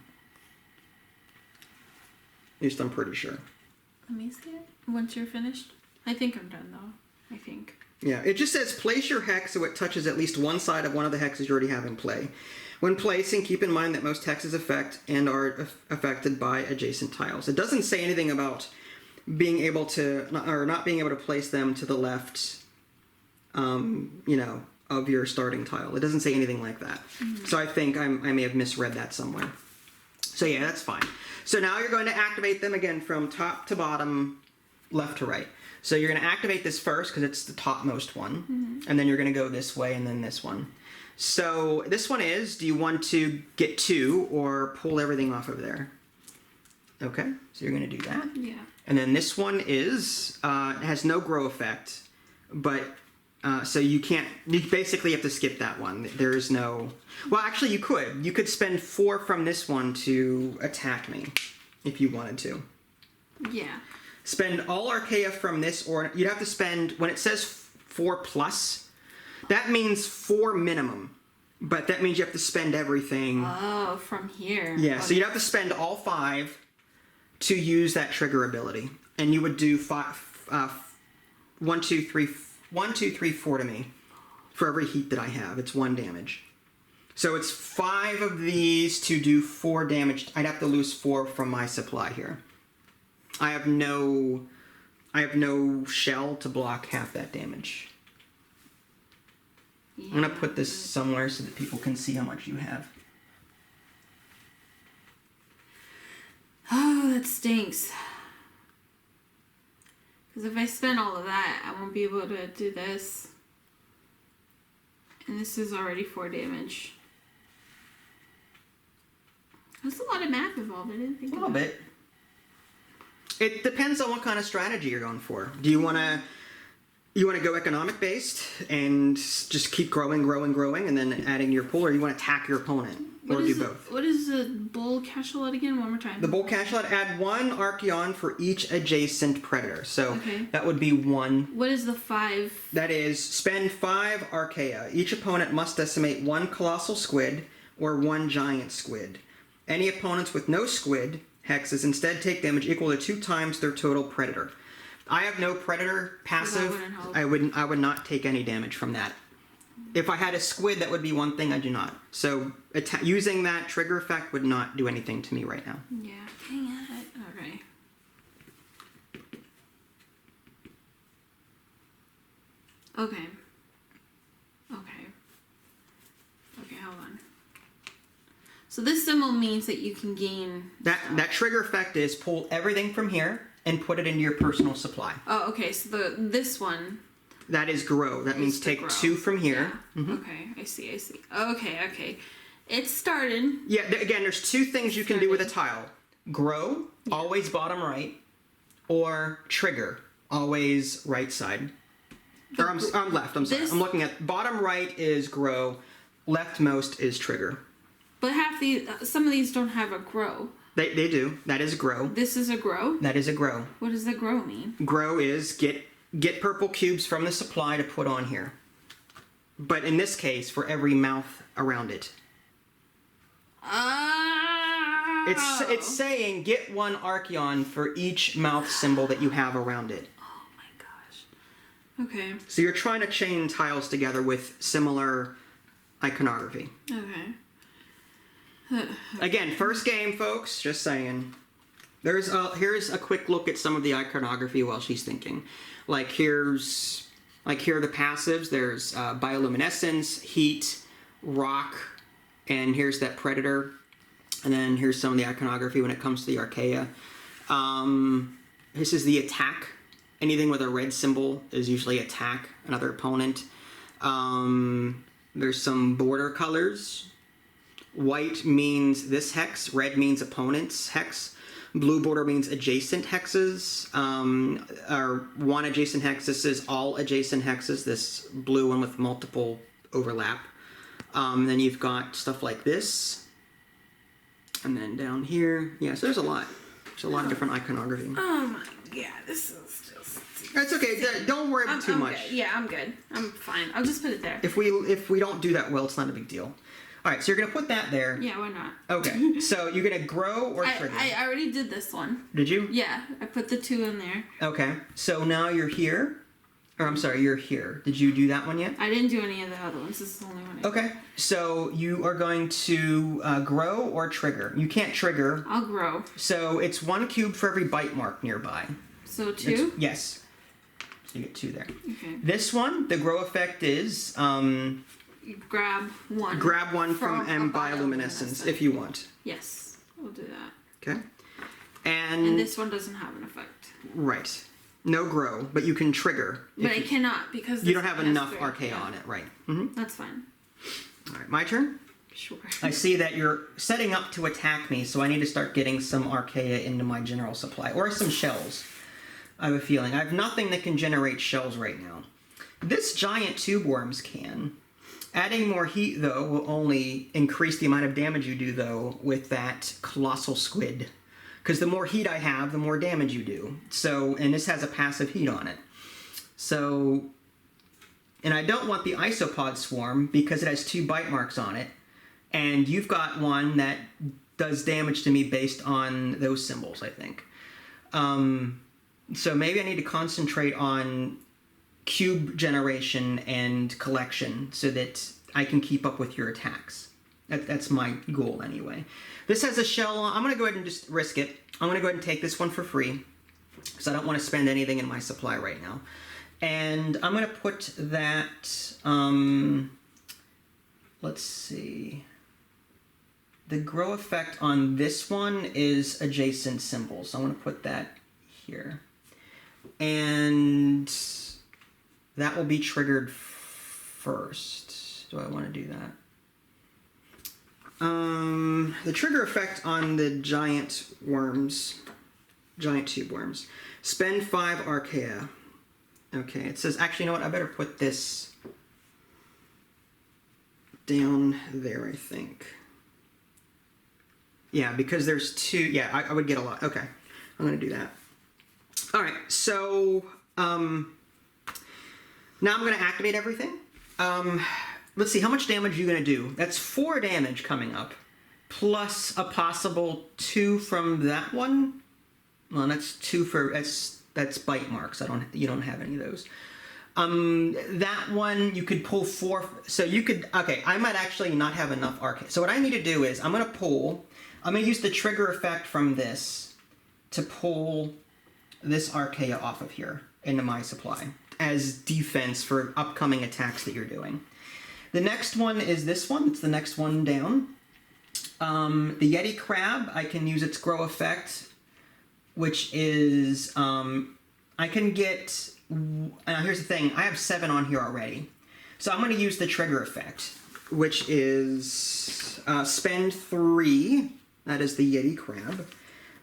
S1: At least I'm pretty sure.
S2: Let me see it. Once you're finished. I think I'm done, though. I think.
S1: Yeah, it just says place your hex so it touches at least one side of one of the hexes you already have in play. When placing, keep in mind that most hexes affect and are affected by adjacent tiles. It doesn't say anything about being able to, or not being able to place them to the left you know, of your starting tile. It doesn't say anything like that. So I think I may have misread that somewhere. So yeah, that's fine. So now you're going to activate them again from top to bottom, left to right. So you're going to activate this first because it's the topmost one. And then you're going to go this way and then this one. So this one is, do you want to get 2 or pull everything off over there? Okay, so you're going to do that.
S2: Yeah.
S1: And then this one is, it has no grow effect, but, so you can't, you basically have to skip that one. There is no, well actually you could. You could spend 4 from this one to attack me, if you wanted to.
S2: Yeah.
S1: Spend all Archaea from this, or you'd have to spend, when it says 4 plus, that means 4 minimum. But that means you have to spend everything.
S2: Oh, from here.
S1: Yeah,
S2: okay.
S1: so you'd have to spend all 5 to use that trigger ability. And you would do 1, 2, 3, 4 to me. For every heat that I have, it's 1 damage. So it's 5 of these to do 4 damage. I'd have to lose 4 from my supply here. I have no shell to block half that damage.
S2: Yeah.
S1: I'm gonna put this somewhere so that people can see how much you have.
S2: Oh, that stinks. Because if I spend all of that, I won't be able to do this. And this is already 4 damage. There's a lot of math involved. I didn't think
S1: A little bit. It depends on what kind of strategy you're going for. Do you want to go economic based and just keep growing, and then adding your pull, or you want to attack your opponent, or do both?
S2: What is the bull cachalot again? One more time.
S1: The bull cachalot, add 1 Archeon for each adjacent predator. So
S2: Okay.
S1: that would be 1.
S2: What is the 5?
S1: That is, spend 5 Archaea. Each opponent must decimate 1 Colossal Squid or 1 Giant Squid. Any opponents with no squid hexes instead take damage equal to 2 times their total predator. I have no predator passive.
S2: wouldn't help.
S1: I would not take any damage from that. If I had a squid, that would be one thing. I do not. So using that trigger effect would not do anything to me right now.
S2: Yeah. Dang it. Okay. Okay. Okay, hold on. So this symbol means that you can gain...
S1: That trigger effect is pull everything from here and put it into your personal supply.
S2: Oh, okay. So this one...
S1: That is grow. That means take
S2: grow.
S1: 2 from here.
S2: Yeah. Okay, I see. Okay. It started.
S1: Yeah, again, there's 2 things you can do with a tile. Grow, always bottom right, or trigger, always right side. Or I'm left, I'm sorry. I'm looking at bottom right is grow, leftmost is trigger.
S2: But some of these don't have a grow.
S1: They do. That is grow.
S2: This is a grow?
S1: That is a grow.
S2: What does the grow mean?
S1: Grow is get purple cubes from the supply to put on here. But in this case, for every mouth around it.
S2: Oh!
S1: It's saying get 1 Archeon for each mouth symbol that you have around it.
S2: Oh my gosh. Okay.
S1: So you're trying to chain tiles together with similar iconography.
S2: Okay.
S1: Again, first game, folks, just saying. Here's a quick look at some of the iconography while she's thinking. Here are the passives. There's bioluminescence, heat, rock, and here's that predator. And then here's some of the iconography when it comes to the Archaea. This is the attack. Anything with a red symbol is usually attack another opponent. There's some border colors. White means this hex. Red means opponent's hex. Blue border means adjacent hexes. Or 1 adjacent hex. This is all adjacent hexes. This blue one with multiple overlap. Then you've got stuff like this. And then down here. Yeah, so there's a lot. There's a lot of different iconography.
S2: Oh my, yeah, this is just...
S1: That's okay. Don't worry about too much.
S2: Good. Yeah, I'm good. I'm fine. I'll just put it there.
S1: If we don't do that well, it's not a big deal. All right, so you're gonna put that there.
S2: Yeah, why not?
S1: Okay. So you're gonna grow or trigger?
S2: I already did this one.
S1: Did you?
S2: Yeah, I put the 2 in there.
S1: Okay. So now you're here. Or I'm sorry, you're here. Did you do that one yet?
S2: I didn't do any of the other ones. This is the only one.
S1: Okay. So you are going to grow or trigger. You can't trigger.
S2: I'll grow.
S1: So it's 1 cube for every bite mark nearby.
S2: So 2?
S1: Yes. So you get 2 there.
S2: Okay.
S1: This one, the grow effect is
S2: You grab one.
S1: grab one from
S2: a
S1: bioluminescence if you want.
S2: Yes, we'll do that.
S1: Okay.
S2: And this one doesn't have an effect.
S1: Right. No grow, but you can trigger.
S2: But I cannot because
S1: you don't have
S2: this
S1: enough
S2: has
S1: Archaea on it, right?
S2: That's fine.
S1: All right, my turn.
S2: Sure.
S1: I see that you're setting up to attack me, so I need to start getting some Archaea into my general supply. Or some shells, I have a feeling. I have nothing that can generate shells right now. This giant tube worms can. Adding more heat, though, will only increase the amount of damage you do, though, with that Colossal Squid. Because the more heat I have, the more damage you do. So, and this has a passive heat on it. So, and I don't want the Isopod Swarm because it has 2 bite marks on it. And you've got one that does damage to me based on those symbols, I think. So maybe I need to concentrate on cube generation and collection so that I can keep up with your attacks. That's my goal anyway. This has a shell on. I'm going to go ahead and just risk it. I'm going to go ahead and take this one for free because I don't want to spend anything in my supply right now. And I'm going to put that, let's see. The grow effect on this one is adjacent symbols. So I'm going to put that here. And that will be triggered first. Do I want to do that? The trigger effect on the giant tube worms. Spend 5 Archaea. Okay, it says, actually, you know what? I better put this down there, I think. Yeah, because there's 2. Yeah, I would get a lot. Okay, I'm going to do that. All right, so now I'm going to activate everything. Let's see, how much damage are you going to do? That's 4 damage coming up, plus a possible 2 from that one. Well, that's 2 for that's bite marks. You don't have any of those. That one you could pull 4. So you could. Okay, I might actually not have enough Archaea. So what I need to do is I'm going to pull. I'm going to use the trigger effect from this to pull this Archaea off of here into my supply as defense for upcoming attacks that you're doing. The next one is this one. It's the next one down. The Yeti Crab, I can use its grow effect, which is I can get. Here's the thing. I have 7 on here already, so I'm going to use the trigger effect, which is spend 3. That is the Yeti Crab.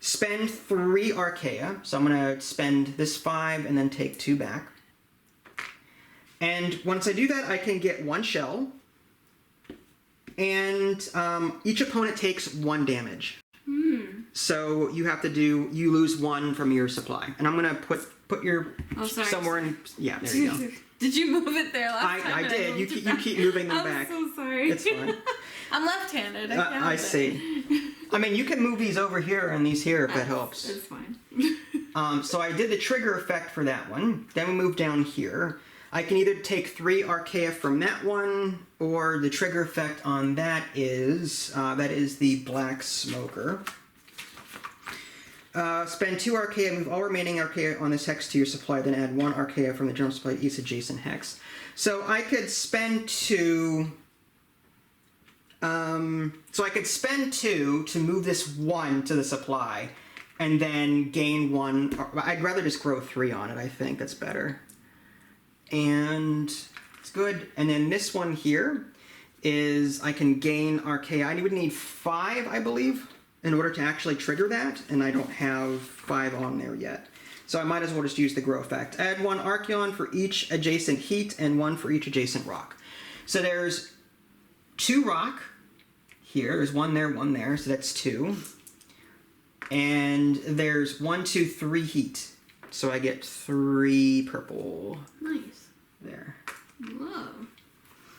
S1: Spend 3 Archaea. So I'm going to spend this 5 and then take 2 back. And once I do that, I can get 1 shell. And each opponent takes 1 damage. So you have to you lose 1 from your supply. And I'm going to put your somewhere in. Yeah, there you go.
S2: Did you move it there last time?
S1: I did. You keep moving them back.
S2: I'm so sorry.
S1: It's fine.
S2: I'm left-handed.
S1: I see. I mean, you can move these over here and these here if that helps.
S2: It's fine.
S1: So I did the trigger effect for that one. Then we move down here. I can either take 3 Archaea from that one, or the trigger effect on that is the Black Smoker. Spend 2 Archaea, move all remaining Archaea on this hex to your supply, then add 1 Archaea from the general supply to each adjacent hex. So I could spend 2. So I could spend 2 to move this 1 to the supply, and then gain 1. I'd rather just grow 3 on it. I think that's better. And it's good. And then this one here is I can gain Archaea. I would need 5, I believe, in order to actually trigger that, and I don't have 5 on there yet. So I might as well just use the grow effect. Add 1 Archaeon for each adjacent heat and 1 for each adjacent rock. So there's 2 rock here. There's 1 there, so that's 2. And there's 1, 2, 3 heat. So I get 3 purple.
S2: Nice.
S1: There.
S2: Whoa.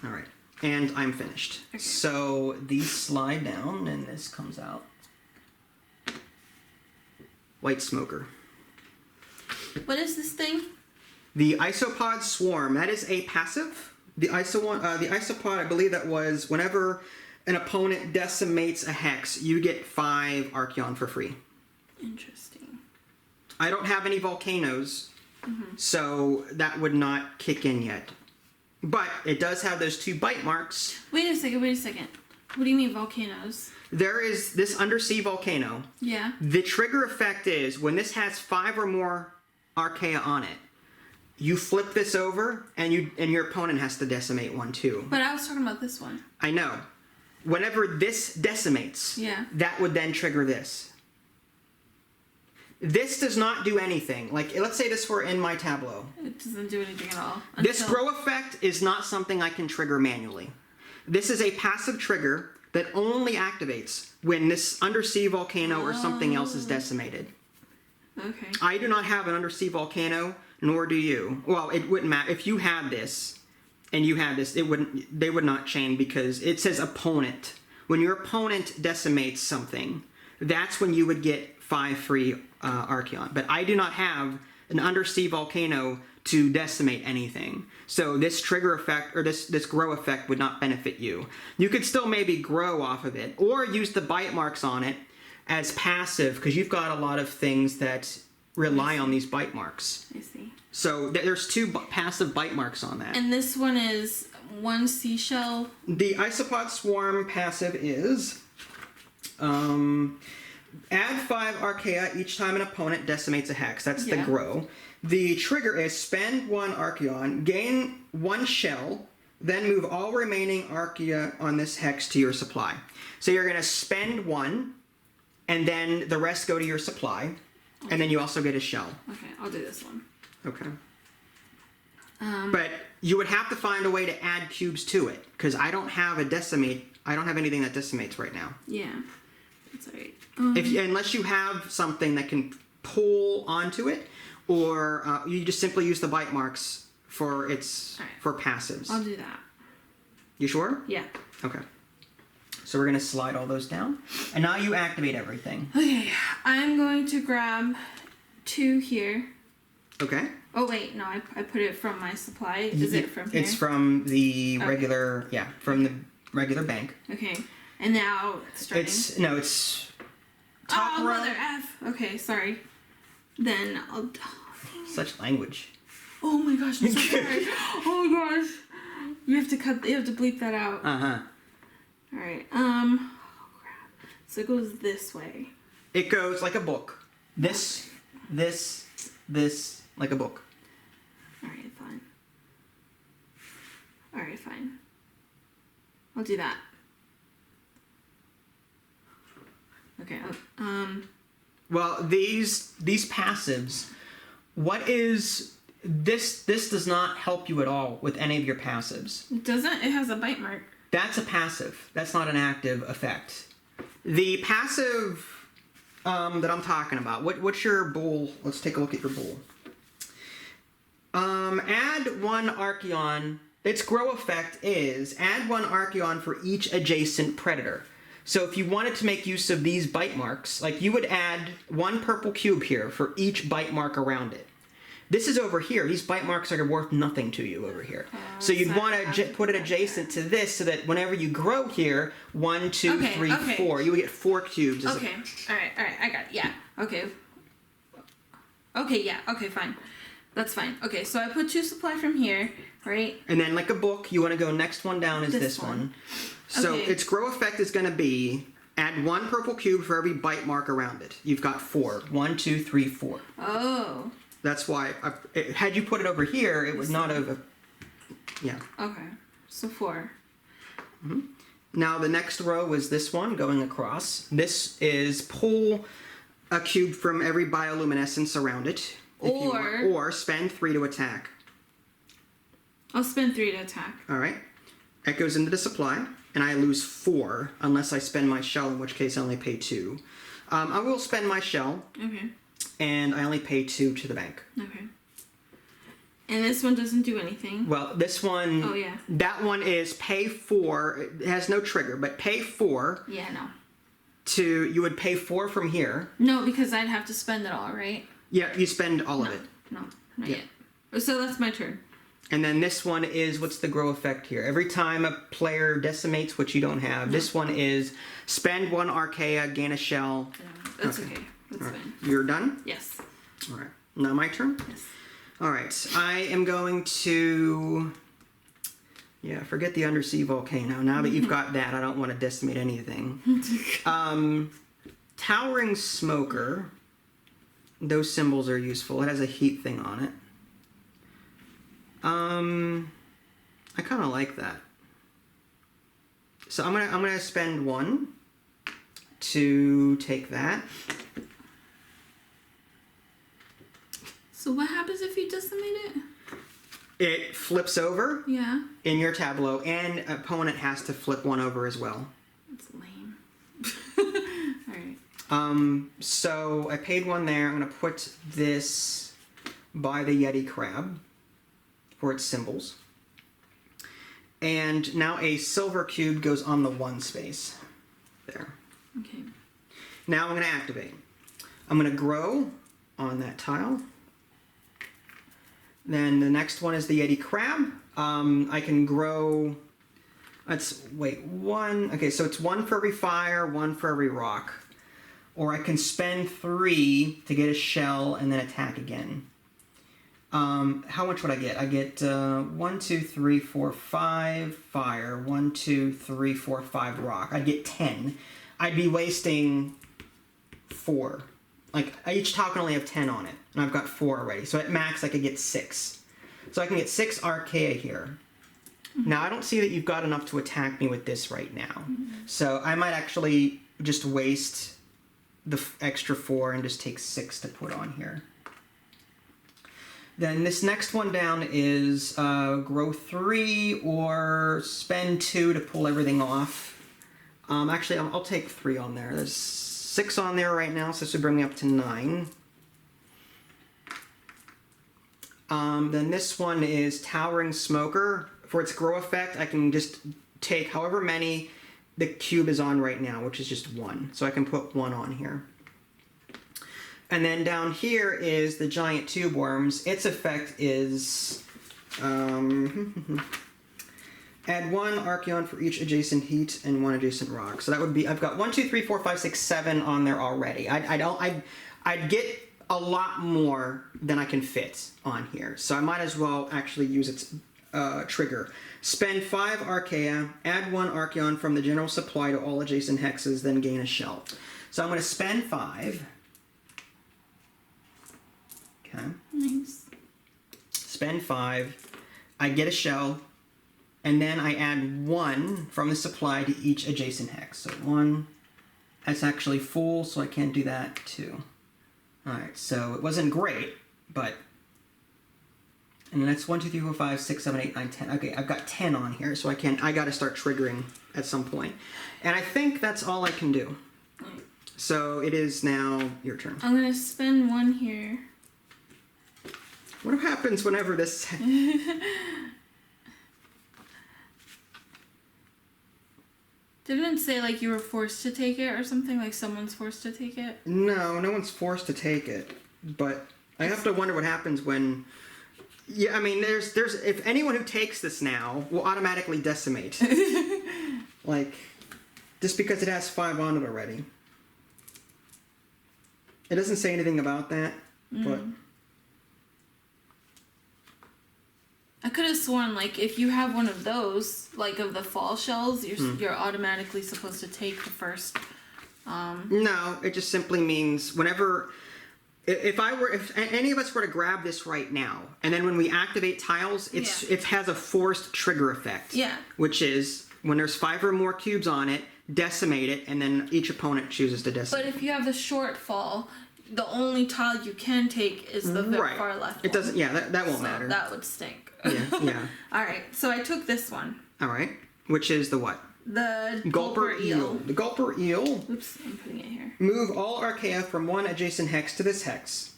S1: All right. And I'm finished.
S2: Okay.
S1: So these slide down, and this comes out. White Smoker.
S2: What is this thing?
S1: The Isopod Swarm. That is a passive. The Isopod, I believe that was whenever an opponent decimates a hex, you get 5 Archaeon for free.
S2: Interesting.
S1: I don't have any Volcanoes So that would not kick in yet. But it does have those 2 bite marks.
S2: Wait a second. What do you mean volcanoes?
S1: There is this Undersea Volcano.
S2: Yeah.
S1: The trigger effect is when this has 5 or more archaea on it, you flip this over and your opponent has to decimate 1 too.
S2: But I was talking about this one.
S1: I know. Whenever this decimates, that would then trigger this. This does not do anything. Like, let's say this were in my tableau.
S2: It doesn't do anything at all.
S1: This grow effect is not something I can trigger manually. This is a passive trigger that only activates when this undersea volcano or something else is decimated.
S2: Okay.
S1: I do not have an undersea volcano, nor do you. Well, it wouldn't matter. If you had this, and you had this, they would not chain because it says opponent. When your opponent decimates something, that's when you would get 5 free Archeon. But I do not have an undersea volcano to decimate anything. So this trigger effect, or this grow effect would not benefit you. You could still maybe grow off of it, or use the bite marks on it as passive, because you've got a lot of things that rely on these bite marks.
S2: I see.
S1: So there's 2 passive bite marks on that.
S2: And this one is 1 seashell.
S1: The Isopod Swarm passive is add 5 Archaea each time an opponent decimates a hex. That's the grow. The trigger is spend 1 Archeon, gain 1 shell, then move all remaining Archaea on this hex to your supply. So you're going to spend 1, and then the rest go to your supply, and then you also get a shell.
S2: Okay, I'll do this one.
S1: Okay. But you would have to find a way to add cubes to it, because I don't have a decimate. I don't have anything that decimates right now.
S2: Yeah, that's alright.
S1: Unless you have something that can pull onto it, or you just simply use the bite marks for for passives.
S2: I'll do that.
S1: You sure?
S2: Yeah.
S1: Okay. So we're gonna slide all those down, and now you activate everything.
S2: Okay, I'm going to grab 2 here.
S1: Okay.
S2: Oh wait, no, I put it from my supply. Is it from here?
S1: It's from the regular, from the regular bank.
S2: Okay, and now starting.
S1: It's top row.
S2: Mother F. Okay, sorry. Then I'll.
S1: Such language.
S2: Oh my gosh, I'm so sorry. Oh my gosh, you have to bleep that out. All right. Oh crap. So it goes this way.
S1: It goes like a book. This, like a book.
S2: Alright, fine. I'll do that. Okay,
S1: Well, these passives, what is... This does not help you at all with any of your passives.
S2: it doesn't? It has a bite mark.
S1: That's a passive. That's not an active effect. The passive that I'm talking about, what's your bowl? Let's take a look at your bowl. Add 1 Archeon. Its grow effect is add 1 Archeon for each adjacent predator. So if you wanted to make use of these bite marks, like you would add 1 purple cube here for each bite mark around it. This is over here. These bite marks are worth nothing to you over here. So you'd want to put it adjacent to this so that whenever you grow here, 1, 2, 3, 4, you would get 4 cubes.
S2: Okay. All right. I got it. Yeah. Okay. Okay. Yeah. Okay. Fine. That's fine. Okay. So I put 2 supply from here, right?
S1: And then, like a book, you want to go next one down is this one. So its grow effect is going to be add 1 purple cube for every bite mark around it. You've got 4. 1, 2, 3, 4.
S2: Oh.
S1: That's why, had you put it over here, it would not have, yeah.
S2: Okay, so 4.
S1: Mm-hmm. Now the next row is this one going across. This is pull a cube from every bioluminescence around it. Or spend 3 to attack.
S2: I'll spend 3 to attack.
S1: Alright. That goes into the supply, and I lose 4 unless I spend my shell, in which case I only pay 2. I will spend my shell. Okay. And I only pay 2 to the bank.
S2: Okay. And this one doesn't do anything?
S1: Well, this one...
S2: Oh, yeah.
S1: That one is pay 4. It has no trigger, but pay 4.
S2: Yeah, no.
S1: You would pay 4 from here.
S2: No, because I'd have to spend it all, right?
S1: Yeah, you spend all of it.
S2: No, not yet. So that's my turn.
S1: And then this one is, what's the grow effect here? Every time a player decimates, which you don't have, this one is spend 1 Archaea, gain a shell.
S2: That's okay. That's fine.
S1: You're done?
S2: Yes.
S1: All right. Now my turn?
S2: Yes.
S1: All right, I am going to... Yeah, forget the Undersea Volcano. Now that you've got that, I don't want to decimate anything. Towering Smoker. Those symbols are useful. It has a heat thing on it. I kind of like that. So I'm gonna spend 1 to take that.
S2: So what happens if you decimate it?
S1: It flips over
S2: Yeah.
S1: in your tableau, and opponent has to flip 1 over as well.
S2: That's lame. Alright.
S1: So I paid 1 there. I'm gonna put this by the Yeti Crab for its symbols. And now a silver cube goes on the 1 space. There.
S2: Okay.
S1: Now I'm gonna activate. I'm gonna grow on that tile. Then the next one is the Yeti Crab. I can grow, wait, 1, okay, so it's 1 for every fire, 1 for every rock. Or I can spend 3 to get a shell and then attack again. How much would I get? I get 1, 2, 3, 4, 5 fire, 1, 2, 3, 4, 5 rock. I'd get 10. I'd be wasting 4. Like, each tile can only have 10 on it, and I've got 4 already. So at max, I could get 6. So I can get 6 Archaea here. Mm-hmm. Now, I don't see that you've got enough to attack me with this right now. Mm-hmm. So I might actually just waste the extra 4 and just take 6 to put on here. Then this next one down is grow 3 or spend 2 to pull everything off. Actually, I'll take 3 on there. There's 6 on there right now, so this would bring me up to 9. Then this one is Towering Smoker. For its grow effect, I can just take however many the cube is on right now, which is just 1. So I can put 1 on here. And then down here is the giant tube worms. Its effect is add 1 Archaeon for each adjacent heat and 1 adjacent rock. So that would be, I've got 1, 2, 3, 4, 5, 6, 7 on there already. I'd get a lot more than I can fit on here. So I might as well actually use its trigger. Spend 5 Archaea, add 1 Archaeon from the general supply to all adjacent hexes, then gain a shell. So I'm going to spend 5. Okay.
S2: Nice.
S1: Spend 5. I get a shell. And then I add 1 from the supply to each adjacent hex. So 1, that's actually full, so I can't do that too. Alright, so it wasn't great, but... And then that's 1, 2, 3, 4, 5, 6, 7, 8, 9, 10. Okay, I've got 10 on here, so I gotta start triggering at some point. And I think that's all I can do. So it is now your turn.
S2: I'm gonna spend 1 here.
S1: What happens whenever this...
S2: Didn't it say like you were forced to take it or something? Like someone's forced to take it?
S1: No, no one's forced to take it. But I have to wonder what happens when... Yeah, I mean, there's if anyone who takes this now will automatically decimate. Like, just because it has 5 on it already. It doesn't say anything about that, but...
S2: I could have sworn, like, if you have one of those, like, of the fall shells, you're automatically supposed to take the first,
S1: No, it just simply means whenever... If any of us were to grab this right now, and then when we activate tiles, it has a forced trigger effect.
S2: Yeah.
S1: Which is, when there's 5 or more cubes on it, decimate it, and then each opponent chooses to decimate.
S2: But if you have the shortfall, the only tile you can take is the far left
S1: It doesn't, yeah, that won't
S2: so
S1: matter.
S2: that would stink.
S1: Yeah.
S2: Alright, so I took this one.
S1: Alright. Which is the what?
S2: The
S1: Gulper Eel. The Gulper Eel.
S2: Oops, I'm putting it here.
S1: Move all Archaea from 1 adjacent hex to this hex.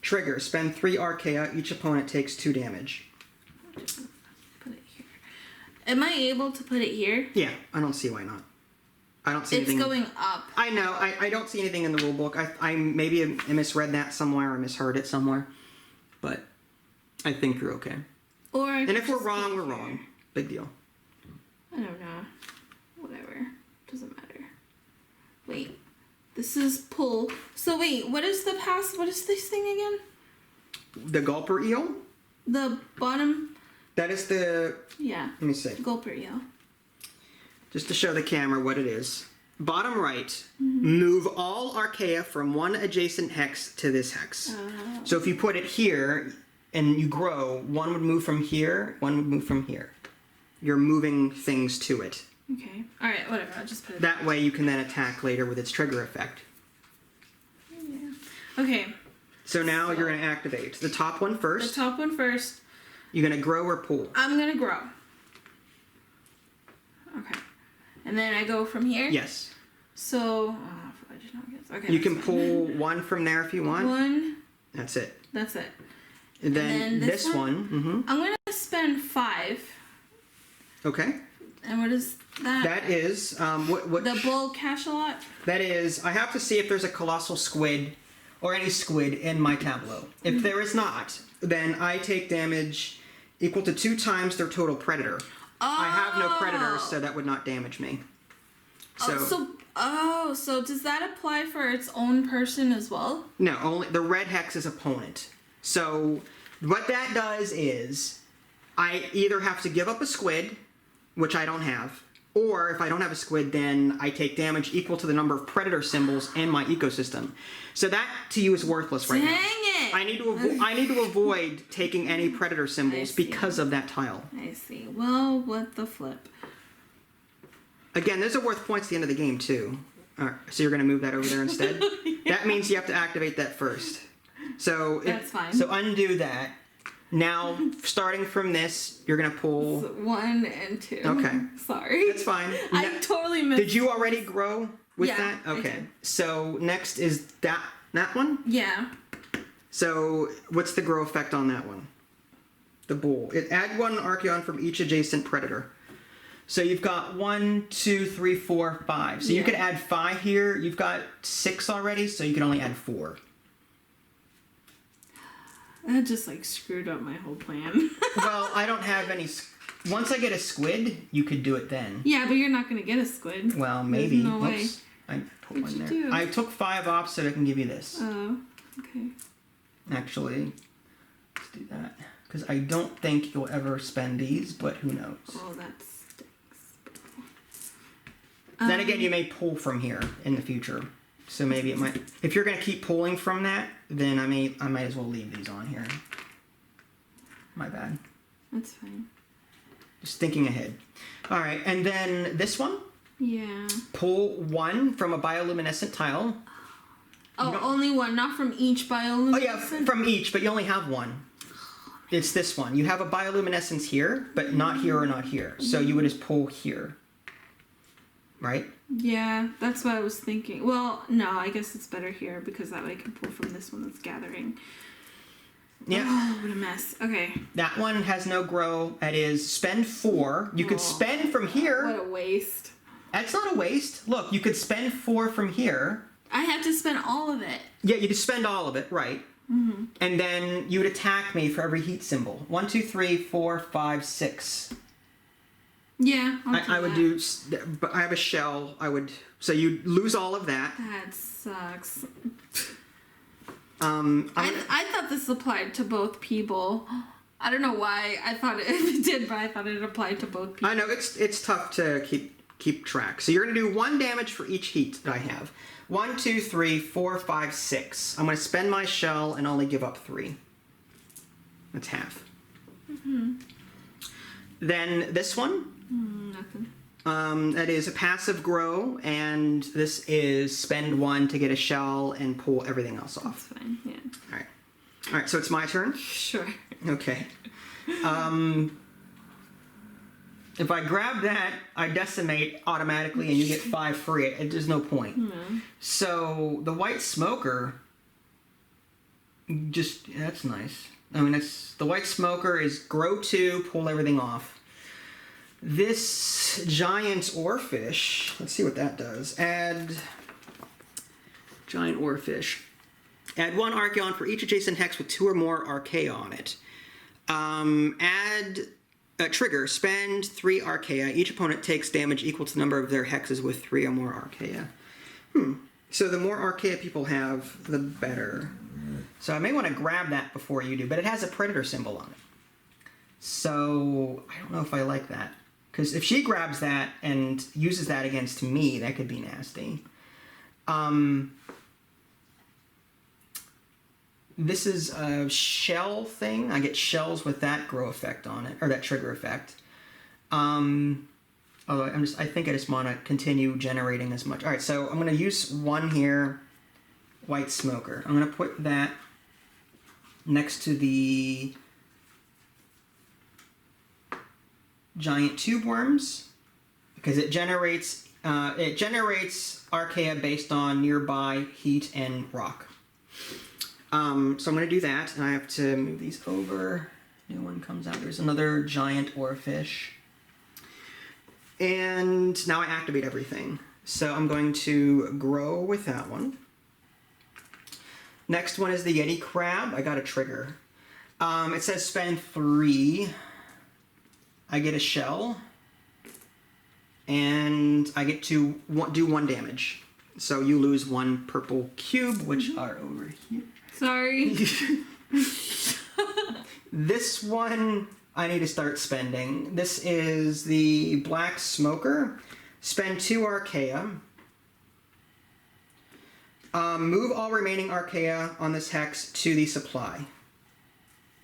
S1: Trigger. Spend 3 Archaea. Each opponent takes 2 damage.
S2: Put it here. Am I able to put it here?
S1: Yeah, I don't see why not. I don't see anything.
S2: It's going up.
S1: I know. I don't see anything in the rule book. I maybe misread that somewhere or misheard it somewhere. But I think you're okay. And if we're wrong, we're wrong. Big deal.
S2: I don't know. Whatever. Doesn't matter. Wait. This is pull. So wait, what is the pass? What is this thing again?
S1: the Gulper Eel.
S2: The bottom.
S1: That is the...
S2: Yeah.
S1: Let me see.
S2: Gulper Eel.
S1: Just to show the camera what it is. Bottom right, move all archaea from one adjacent hex to this hex. So if you put it here and you grow, one would move from here, one would move from here. You're moving things to it.
S2: Okay. Alright, whatever. I'll just put it
S1: That way you can then attack later with its trigger effect.
S2: Yeah. Okay.
S1: So now you're going to activate the top one first.
S2: The top one first.
S1: You're going to grow or pull.
S2: I'm going to grow. Okay. And then I go from here?
S1: Yes.
S2: So, I did not guess. Okay.
S1: You can pull one from there if you want.
S2: One.
S1: That's it.
S2: That's it.
S1: And then this one.
S2: I'm going to spend 5.
S1: Okay.
S2: And what is that?
S1: That is what
S2: the bull cachalot?
S1: That is, I have to see if there's a colossal squid or any squid in my tableau. If there is not, then I take damage equal to 2 times their total predator. I have no predators, so that would not damage me.
S2: So does that apply for its own person as well?
S1: No, only the red hex is opponent. So what that does is I either have to give up a squid, which I don't have, or if I don't have a squid, then I take damage equal to the number of predator symbols in my ecosystem. So that to you is worthless right now.
S2: Dang it!
S1: I need to avoid taking any predator symbols because of that tile.
S2: I see. Well, what the flip?
S1: Again, those are worth points at the end of the game too. Alright, so you're going to move that over there instead?
S2: Yeah.
S1: That means you have to activate that first. So
S2: that's fine.
S1: So undo that. Now, starting from this, you're going to pull...
S2: 1 and 2.
S1: Okay.
S2: Sorry.
S1: That's fine.
S2: I totally missed...
S1: Did you already grow with that?
S2: I
S1: Okay.
S2: did.
S1: So next is that one?
S2: Yeah.
S1: So what's the grow effect on that one? The bull. Add 1 Archeon from each adjacent predator. So you've got 1, 2, 3, 4, 5. So you could add 5 here. You've got 6 already, so you can only add 4.
S2: That just like screwed up my whole plan.
S1: Well, I don't have any... Once I get a squid, you could do it then.
S2: Yeah, but you're not going to get a squid.
S1: Well, maybe.
S2: There's no way.
S1: Oops. I put
S2: What'd
S1: one
S2: you
S1: there.
S2: do?
S1: I took 5 off so I can give you this.
S2: Oh, okay.
S1: Actually, let's do that. Because I don't think you'll ever spend these, but who knows.
S2: Oh, that stinks.
S1: Then again, you may pull from here in the future. So maybe it might... If you're going to keep pulling from that, then I might as well leave these on here. My bad.
S2: That's fine.
S1: Just thinking ahead. Alright, and then this one.
S2: Yeah.
S1: Pull 1 from a bioluminescent tile.
S2: Oh, only 1, not from each bioluminescent?
S1: Oh yeah, from each, but you only have 1. It's this one. You have a bioluminescence here, but not here or not here. So you would just pull here. Right?
S2: Yeah, that's what I was thinking. Well, no, I guess it's better here because that way I can pull from this one that's gathering.
S1: Yeah.
S2: Oh, what a mess. Okay.
S1: That one has no grow. That is spend 4. You could spend from here.
S2: What a waste.
S1: That's not a waste. Look, you could spend 4 from here.
S2: I have to spend all of it.
S1: Yeah, you just spend all of it, right? Mm-hmm. And then you would attack me for every heat symbol. 1, 2, 3, 4, 5, 6.
S2: Yeah,
S1: I would do, but I have a shell. So you lose all of that.
S2: That sucks.
S1: I
S2: thought this applied to both people. I don't know why I thought it did, but I thought it applied to both people.
S1: I know it's tough to keep track. So you're gonna do 1 damage for each heat that I have. 1, 2, 3, 4, 5, 6. I'm gonna spend my shell and only give up 3. That's half. Mm-hmm. Then this one.
S2: Nothing.
S1: That is a passive grow, and this is spend 1 to get a shell and pull everything else off.
S2: That's fine. Yeah.
S1: All right. So it's my turn.
S2: Sure.
S1: Okay. If I grab that, I decimate automatically, and you get 5 free. There's no point.
S2: No.
S1: So the white smoker. That's nice. I mean, the white smoker is grow 2, pull everything off. This giant oarfish, let's see what that does. Add giant oarfish. Add 1 Archeon for each adjacent hex with 2 or more Archaea on it. Add a trigger, spend 3 Archaea. Each opponent takes damage equal to the number of their hexes with 3 or more Archaea. So the more Archaea people have, the better. So I may want to grab that before you do, but it has a predator symbol on it. So I don't know if I like that. Because if she grabs that and uses that against me, that could be nasty. This is a shell thing. I get shells with that grow effect on it, or that trigger effect. Although I think I just want to continue generating as much. All right, so I'm going to use one here, white smoker. I'm going to put that next to the giant tube worms because it generates Archaea based on nearby heat and rock. So I'm going to do that, and I have to move these over. New one comes out. There's another giant oarfish. And now I activate everything. So I'm going to grow with that one. Next one is the Yeti Crab. I got a trigger. It says spend 3. I get a shell. And I get to do 1 damage. So you lose 1 purple cube, which are over here.
S2: Sorry.
S1: This one I need to start spending. This is the Black Smoker. Spend 2 Archaea. Move all remaining Archaea on this hex to the supply.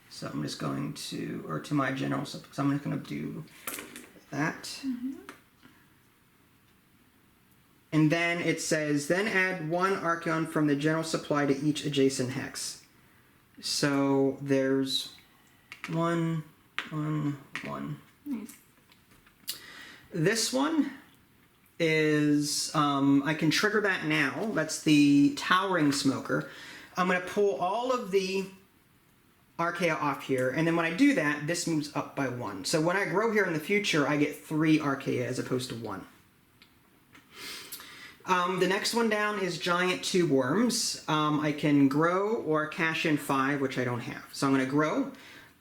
S1: So I'm just going to, or to my general supply. So I'm just going to do that. Mm-hmm. And then it says, then add 1 Archaeon from the general supply to each adjacent hex. So there's 1, 1, 1.
S2: Nice.
S1: This one is, I can trigger that now. That's the Towering Smoker. I'm going to pull all of the Archaea off here, and then when I do that, this moves up by 1. So when I grow here in the future, I get 3 Archaea as opposed to 1. The next one down is giant tube worms. I can grow or cash in 5, which I don't have. So I'm going to grow.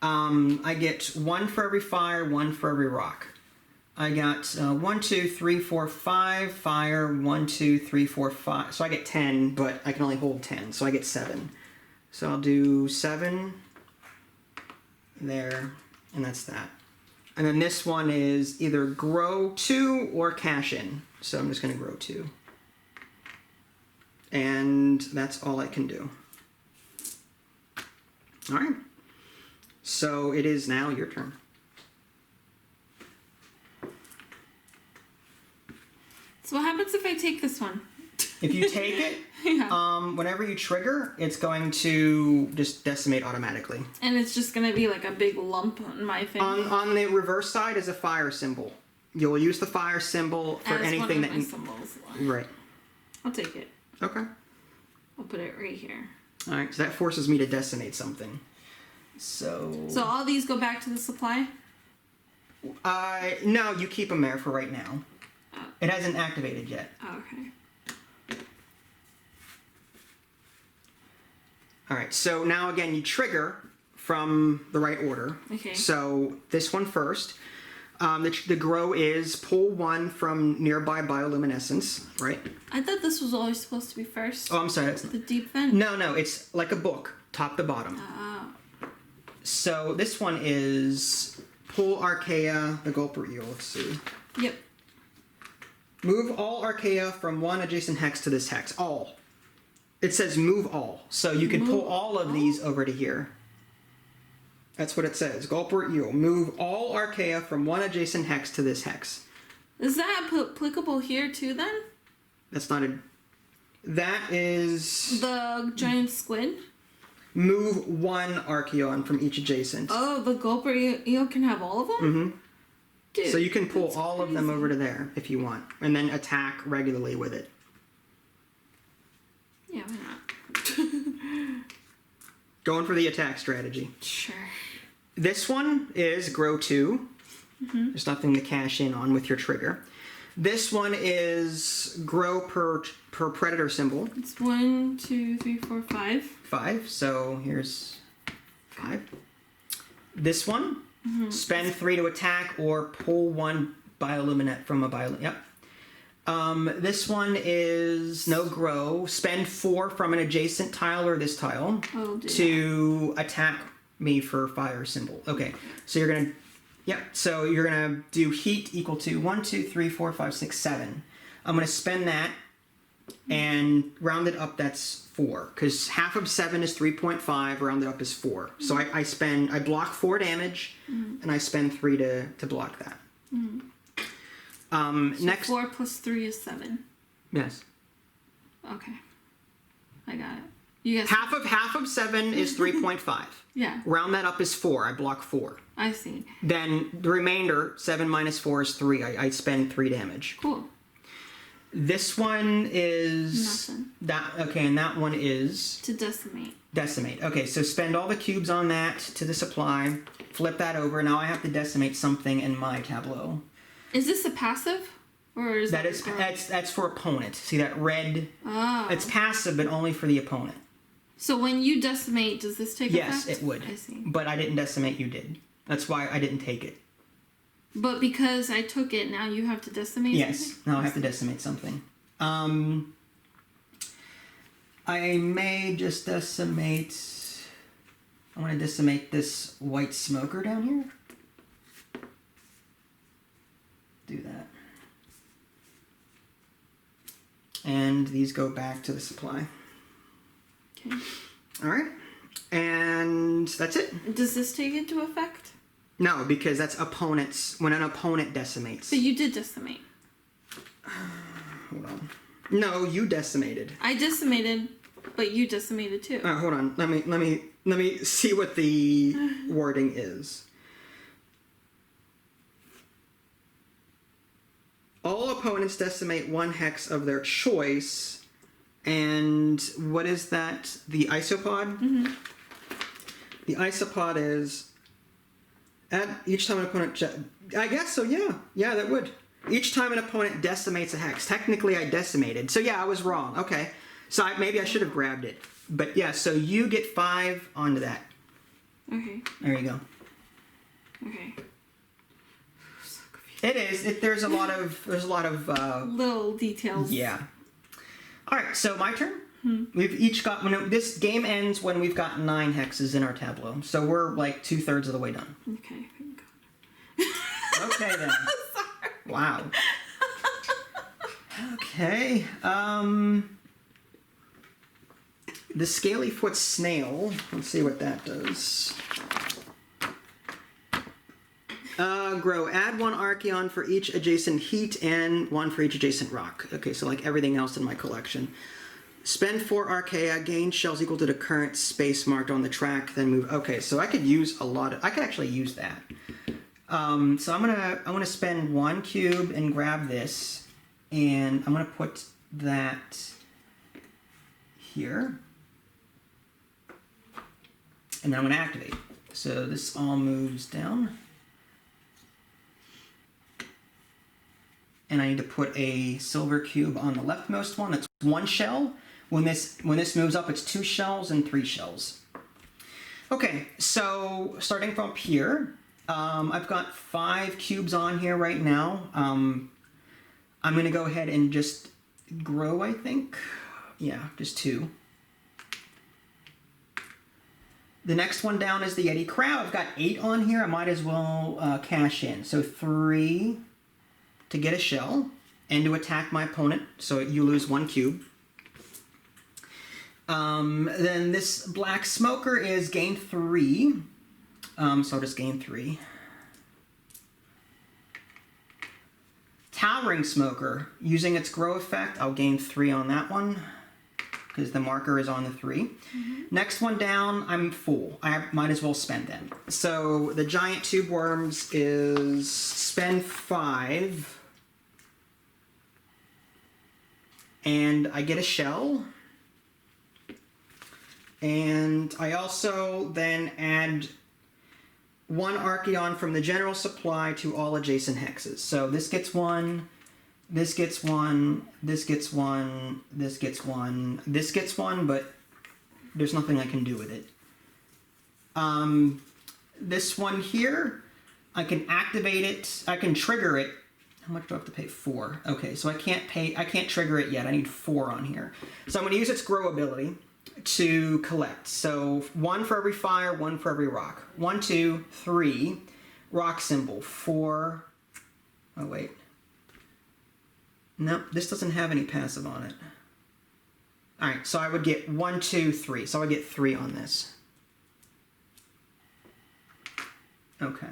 S1: I get 1 for every fire, 1 for every rock. I got 1, 2, 3, 4, 5 fire, 1, 2, 3, 4, 5. So I get 10, but I can only hold 10, so I get 7. So I'll do 7 there, and that's that. And then this one is either grow 2 or cash in. So I'm just going to grow 2. And that's all I can do. All right. So it is now your turn.
S2: So what happens if I take this one?
S1: If you take it,
S2: yeah.
S1: Whenever you trigger, it's going to just decimate automatically.
S2: And it's just going to be like a big lump on my thing.
S1: On the reverse side is a fire symbol. You'll use the fire symbol for anything that
S2: you... symbols.
S1: Right.
S2: I'll take it.
S1: Okay.
S2: I'll put it right here.
S1: All right, so that forces me to decimate something. So
S2: all these go back to the supply?
S1: No, you keep them there for right now.
S2: Oh.
S1: It hasn't activated yet.
S2: Oh, okay.
S1: All right, so now again, you trigger from the right order.
S2: Okay.
S1: So this one first. The grow is pull 1 from nearby bioluminescence, right?
S2: I thought this was always supposed to be first.
S1: Oh, I'm sorry. That's
S2: the deep vent?
S1: No, it's like a book, top to bottom.
S2: Oh.
S1: So this one is pull Archaea, the Gulper Eel. Let's see.
S2: Yep.
S1: Move all Archaea from 1 adjacent hex to this hex. All. It says move all. So you can pull all of these over to here. That's what it says. Gulper Eel. Move all Archaea from 1 adjacent hex to this hex.
S2: Is that applicable here too then?
S1: That's not a... That is...
S2: The giant squid?
S1: Move 1 Archaeon from each adjacent.
S2: Oh, the Gulper Eel can have all of them?
S1: Mm-hmm.
S2: Dude,
S1: so you can pull all of them over to there if you want. And then attack regularly with it.
S2: Yeah, why not?
S1: Going for the attack strategy.
S2: Sure.
S1: This one is grow 2.
S2: Mm-hmm.
S1: There's nothing to cash in on with your trigger. This one is grow per predator symbol.
S2: It's 1, 2, 3, 4, 5.
S1: 5. So here's 5. This one, spend 3 to attack or pull 1 bioluminescent from a bioluminescent. Yep. This one is no grow. Spend 4 from an adjacent tile or this tile to attack me for fire symbol. Okay, so you're gonna, yep. So you're gonna do heat equal to 1, 2, 3, 4, 5, 6, 7. I'm gonna spend that and round it up. That's 4 because half of 7 is 3.5. Rounded up is 4. So I block 4 damage, and I spend 3 to block that.
S2: So
S1: next
S2: 4 plus 3 is 7.
S1: Yes.
S2: Okay. I got it. You guys
S1: half of 7 is 3.5.
S2: Yeah.
S1: Round that up is 4. I block 4.
S2: I see.
S1: Then the remainder, 7 minus 4 is 3. I spend 3 damage.
S2: Cool.
S1: This one is
S2: Nothing.
S1: that okay, and that one is
S2: To decimate.
S1: decimate. Okay, so spend all the cubes on that to the supply. Flip that over. Now I have to decimate something in my tableau.
S2: Is this a passive? Or is
S1: That is that's for opponent. See that red?
S2: Oh.
S1: It's passive, but only for the opponent.
S2: So when you decimate, does this take
S1: Yes,
S2: effect?
S1: it would.
S2: I see.
S1: But I didn't decimate. You did. That's why I didn't take it.
S2: But because I took it, now you have to decimate
S1: Yes.
S2: something?
S1: Now I have to decimate something. I may just decimate. I want to decimate this white smoker down here. Do that. And these go back to the supply.
S2: Okay.
S1: All right. And that's it.
S2: Does this take into effect?
S1: No, because that's opponents. When an opponent decimates.
S2: But you did decimate.
S1: Hold on. No, you decimated.
S2: I decimated, but you decimated too.
S1: Hold on. Let me see what the wording is. All opponents decimate 1 hex of their choice. And what is that? The isopod?
S2: Mm-hmm.
S1: The isopod is at each time an opponent... I guess so, yeah. Yeah, that would. Each time an opponent decimates a hex. Technically, I decimated. So yeah, I was wrong. Okay. So maybe I should have grabbed it. But yeah, so you get 5 onto that.
S2: Okay.
S1: There you go.
S2: Okay.
S1: It is. There's a lot of
S2: Little details.
S1: yeah. All right, so my turn. We've each got. This game ends when we've got 9 hexes in our tableau, so we're like 2/3 of the way done.
S2: Okay. Thank God.
S1: Okay then.
S2: Sorry.
S1: Wow. Okay. The scaly foot snail. Let's see what that does. Grow. Add 1 Archeon for each adjacent heat and 1 for each adjacent rock. Okay, so like everything else in my collection. Spend 4 Archaea. Gain shells equal to the current space marked on the track. Then move. Okay, so I could use a lot of. I could actually use that. So I'm gonna spend 1 cube and grab this, and I'm gonna put that here, and then I'm gonna activate. So this all moves down. And I need to put a silver cube on the leftmost one. That's 1 shell. When this moves up, it's 2 shells and 3 shells. Okay, so starting from up here, I've got 5 cubes on here right now. I'm gonna go ahead and just grow, I think. Yeah, just 2. The next one down is the Yeti Crab. I've got 8 on here. I might as well cash in. So 3 to get a shell and to attack my opponent, so you lose 1 cube. Then this black smoker is gain 3, so I'll just gain 3. Towering smoker, using its grow effect, I'll gain 3 on that one because the marker is on the 3. Next one down, I'm full. I might as well spend them. So the giant tube worms is spend 5. And I get a shell. And I also then add 1 Archeon from the general supply to all adjacent hexes. So this gets 1, this gets 1, this gets 1, this gets 1, this gets 1, but there's nothing I can do with it. This one here, I can activate it, I can trigger it How much do I have to pay? 4. Okay, so I can't trigger it yet. I need 4 on here. So I'm going to use its grow ability to collect. So 1 for every fire, 1 for every rock. 1, 2, 3. Rock symbol. 4. Oh, wait. Nope, this doesn't have any passive on it. Alright, so I would get 1, 2, 3. So I would get 3 on this. Okay.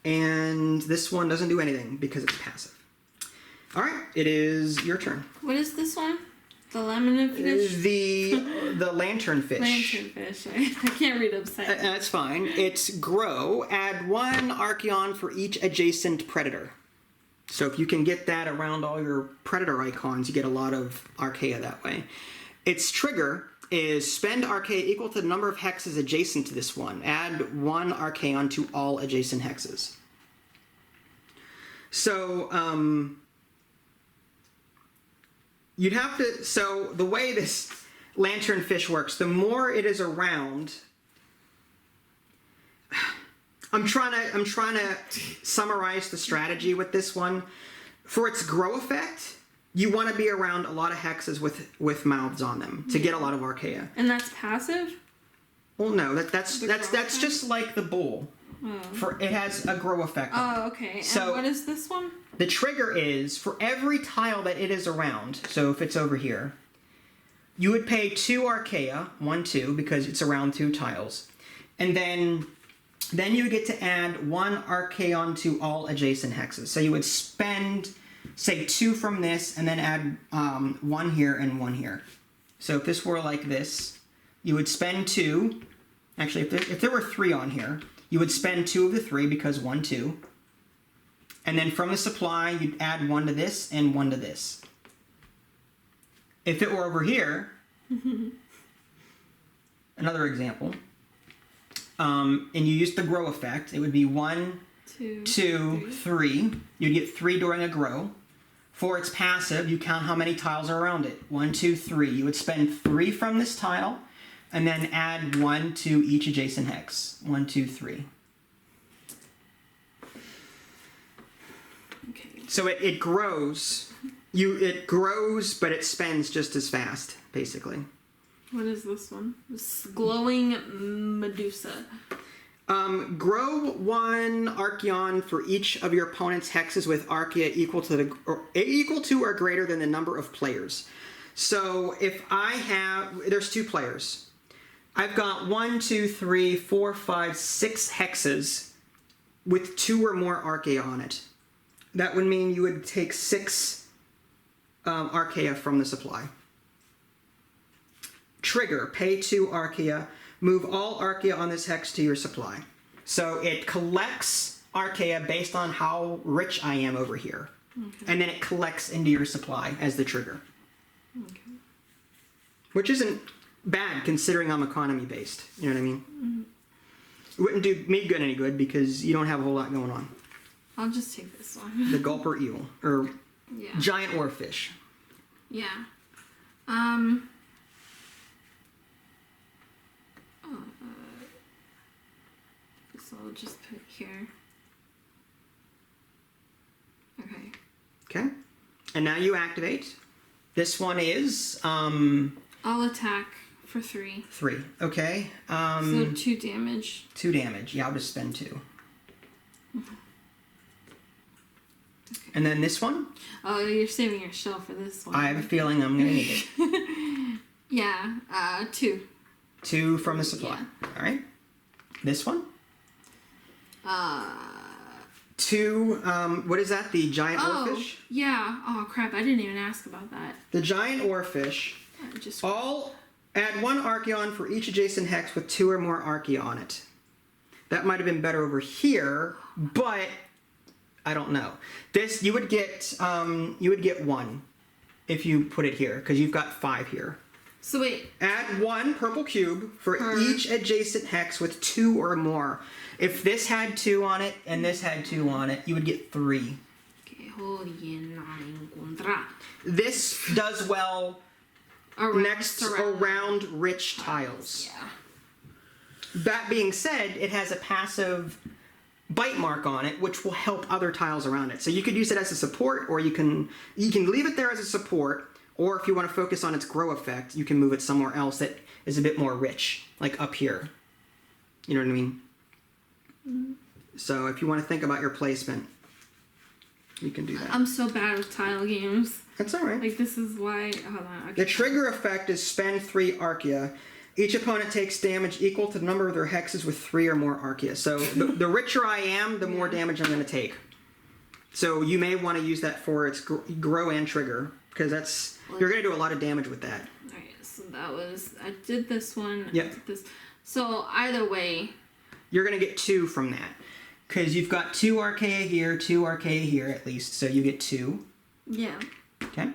S1: And this one doesn't do anything because it's passive. Alright, it is your turn.
S2: What is this one? The Lanternfish?
S1: The Lanternfish.
S2: Lanternfish. I can't read upside down.
S1: That's fine. It's grow. Add 1 Archeon for each adjacent predator. So if you can get that around all your predator icons, you get a lot of Archaea that way. Its trigger is spend Archaea equal to the number of hexes adjacent to this one. Add 1 Archaeon to all adjacent hexes. So, you'd have to, so the way this Lanternfish works, the more it is around, I'm trying to summarize the strategy with this one. For its grow effect, you want to be around a lot of hexes with mouths on them to get a lot of Archaea.
S2: And that's passive?
S1: Well, no, that's just like the bull.
S2: Oh.
S1: It has a grow effect.
S2: Oh, okay. And
S1: so
S2: what is this one?
S1: The trigger is for every tile that it is around. So if it's over here, you would pay 2 Archaea, 1, 2, because it's around 2 tiles, and then you would get to add 1 Archaeon to all adjacent hexes. So you would spend, say, 2 from this, and then add 1 here and 1 here. So if this were like this, you would spend 2. Actually, if there were 3 on here, you would spend 2 of the 3 because 1, 2. And then from the supply, you'd add 1 to this and 1 to this. If it were over here, another example, and you use the grow effect, it would be 1, 2, 3. You'd get 3 during a grow. For its passive, you count how many tiles are around it. 1, 2, 3. You would spend 3 from this tile, and then add 1 to each adjacent hex. 1, 2, 3.
S2: Okay.
S1: So it grows. It grows, but it spends just as fast, basically.
S2: What is this one? This glowing Medusa.
S1: Grow 1 Archeon for each of your opponent's hexes with Archaea equal to or greater than the number of players. So if I have, there's 2 players. I've got 1, 2, 3, 4, 5, 6 hexes with 2 or more Archaea on it. That would mean you would take 6 Archaea from the supply. Trigger, pay 2 Archaea, move all Archaea on this hex to your supply. So it collects Archaea based on how rich I am over here. Okay. And then it collects into your supply as the trigger. Okay. Which isn't bad considering I'm economy based. You know what I mean? Mm-hmm. It wouldn't do me any good because you don't have a whole lot going on.
S2: I'll just take this one.
S1: The Gulper Eel, or giant oarfish.
S2: Yeah. So I'll just put it here. Okay.
S1: Okay. And now you activate. This one is
S2: I'll attack for 3.
S1: 3. Okay.
S2: So 2 damage.
S1: 2 damage. Yeah, I'll just spend 2. Mm-hmm. Okay. And then this one?
S2: Oh, you're saving your shell for this one.
S1: I have a feeling I'm gonna need it.
S2: Yeah. 2.
S1: 2 from the supply. Yeah. All right. This one? 2. What is that? The giant oarfish?
S2: Yeah. Oh crap! I didn't even ask about that.
S1: The giant oarfish. Add 1 Archeon for each adjacent hex with 2 or more Archaea on it. That might have been better over here, but I don't know. This you would get 1 if you put it here because you've got 5 here.
S2: So wait.
S1: Add 1 purple cube for each adjacent hex with 2 or more. If this had 2 on it and this had 2 on it, you would get 3. This does well around rich tiles.
S2: Yeah.
S1: That being said, it has a passive bite mark on it, which will help other tiles around it. So you could use it as a support, or you can leave it there as a support, or if you want to focus on its grow effect, you can move it somewhere else that is a bit more rich, like up here. You know what I mean? Mm-hmm. So if you want to think about your placement, you can do that.
S2: I'm so bad with tile games.
S1: That's all right.
S2: Like, this is why... Hold on. Okay.
S1: The trigger effect is spend 3 Archaea. Each opponent takes damage equal to the number of their hexes with 3 or more Archaea. So the richer I am, the more damage I'm going to take. So you may want to use that for its grow and trigger, because that's you're going to do a lot of damage with that.
S2: Alright, so that was... I did this one.
S1: Yep.
S2: I did this. So either way...
S1: You're going to get 2 from that. Because you've got 2 Archaea here, 2 Archaea here at least, so you get 2.
S2: Yeah.
S1: Okay.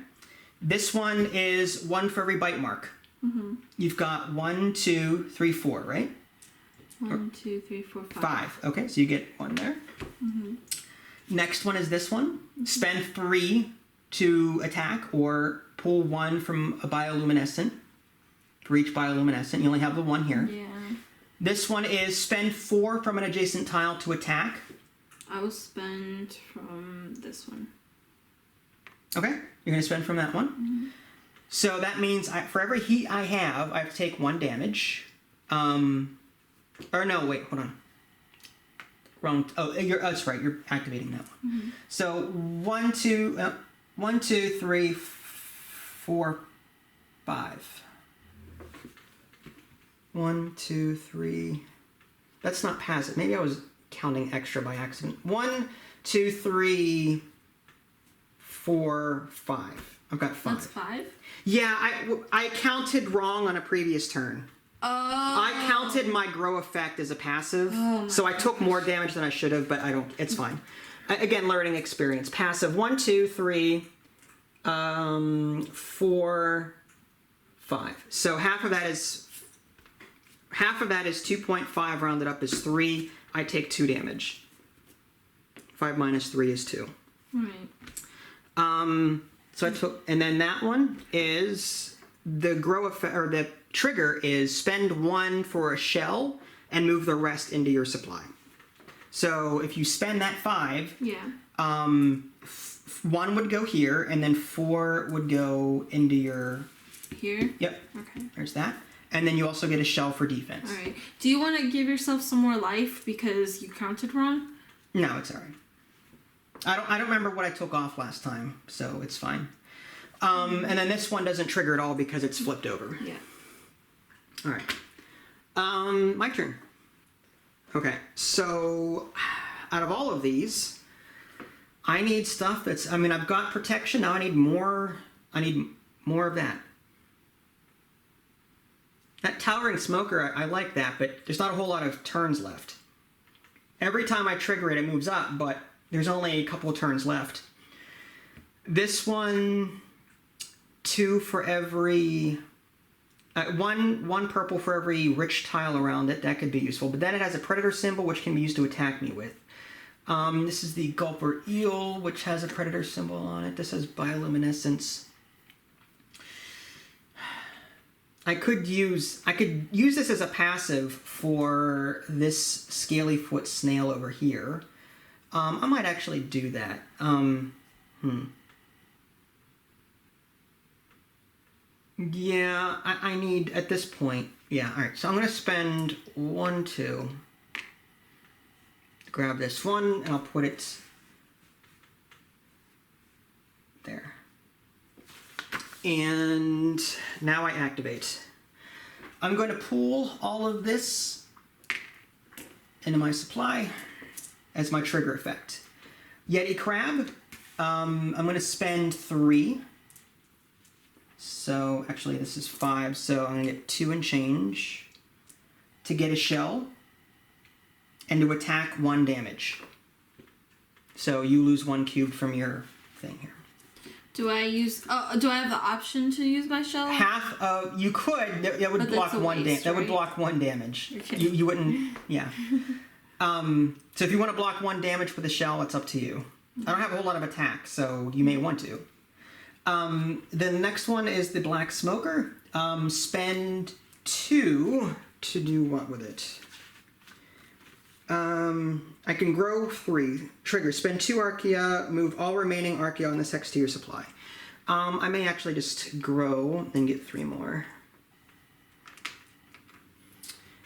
S1: This one is 1 for every bite mark. Mm-hmm. You've got 1, 2, 3, 4, right?
S2: 1, 2, 3, 4, 5.
S1: 5. Okay, so you get 1 there. Mm-hmm. Next one is this one. Mm-hmm. Spend 3 to attack, or pull 1 from a bioluminescent. For each bioluminescent, you only have the 1 here.
S2: Yeah.
S1: This one is spend 4 from an adjacent tile to attack.
S2: I will spend from this one.
S1: Okay, you're going to spend from that one. Mm-hmm. So that means for every heat I have to take 1 damage. Or no, wait, hold on. Wrong. Oh, that's right. You're activating that one. Mm-hmm. So 1, 2, 3, 4, 5. 1, 2, 3. That's not passive. Maybe I was counting extra by accident. 1, 2, 3, 4, 5. I've got 5.
S2: That's 5?
S1: Yeah, I counted wrong on a previous turn.
S2: Oh.
S1: I counted my grow effect as a passive, so I took more damage than I should have, but it's fine. Again, learning experience. Passive 1, 2, 3, 4, 5. So half of that is 2.5 rounded up is 3. I take 2 damage. 5 minus 3 is 2.
S2: Right.
S1: So I took, and then that one is the grow effect, or the trigger is spend 1 for a shell and move the rest into your supply. So if you spend that 5,
S2: yeah.
S1: 1 would go here, and then 4 would go into your...
S2: Here?
S1: Yep.
S2: Okay.
S1: There's that. And then you also get a shell for defense.
S2: All right. Do you want to give yourself some more life because you counted wrong?
S1: No, it's all right. I don't remember what I took off last time, so it's fine. And then this one doesn't trigger at all because it's flipped over.
S2: Yeah.
S1: All right. My turn. Okay, so out of all of these, I need stuff that's... I mean, I've got protection. Now I need more of that. That Towering Smoker, I like that, but there's not a whole lot of turns left. Every time I trigger it, it moves up, but there's only a couple of turns left. This one, 2 for every... one purple for every rich tile around it. That could be useful. But then it has a predator symbol, which can be used to attack me with. This is the Gulper Eel, which has a predator symbol on it. This has bioluminescence. I could use this as a passive for this scaly foot snail over here. I might actually do that. Yeah, I need, at this point, yeah, alright, so I'm going to spend 1, 2, grab this one, and I'll put it there. And now I activate. I'm going to pool all of this into my supply as my trigger effect. Yeti Crab, I'm going to spend 3. So, actually this is 5, so I'm going to get 2 and change to get a shell and to attack 1 damage. So you lose 1 cube from your thing here.
S2: Do I have the option to use my shell?
S1: Half of, you could, that would block 1 damage. That would block 1 damage.
S2: Okay.
S1: You wouldn't, yeah. So if you want to block 1 damage with a shell, it's up to you. I don't have a whole lot of attack, so you may want to. The next one is the Black Smoker. Spend 2 to do what with it? I can grow 3. Trigger. Spend 2 Archaea. Move all remaining Archaea on this hex to your supply. I may actually just grow and get 3 more.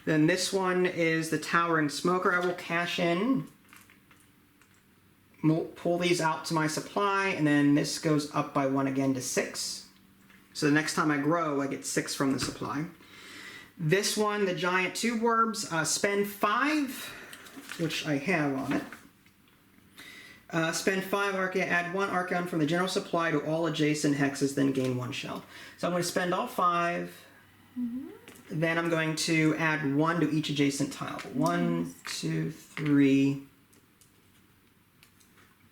S1: Then this one is the Towering Smoker. I will cash in. Pull these out to my supply, and then this goes up by 1 again to 6. So the next time I grow, I get 6 from the supply. This one, the Giant Tube Orbs, spend 5, which I have on it. Spend 5 Archaea, add 1 Archaeon from the general supply to all adjacent hexes, then gain 1 shell. So I'm going to spend all 5. Then I'm going to add 1 to each adjacent tile. 1, 2, 3,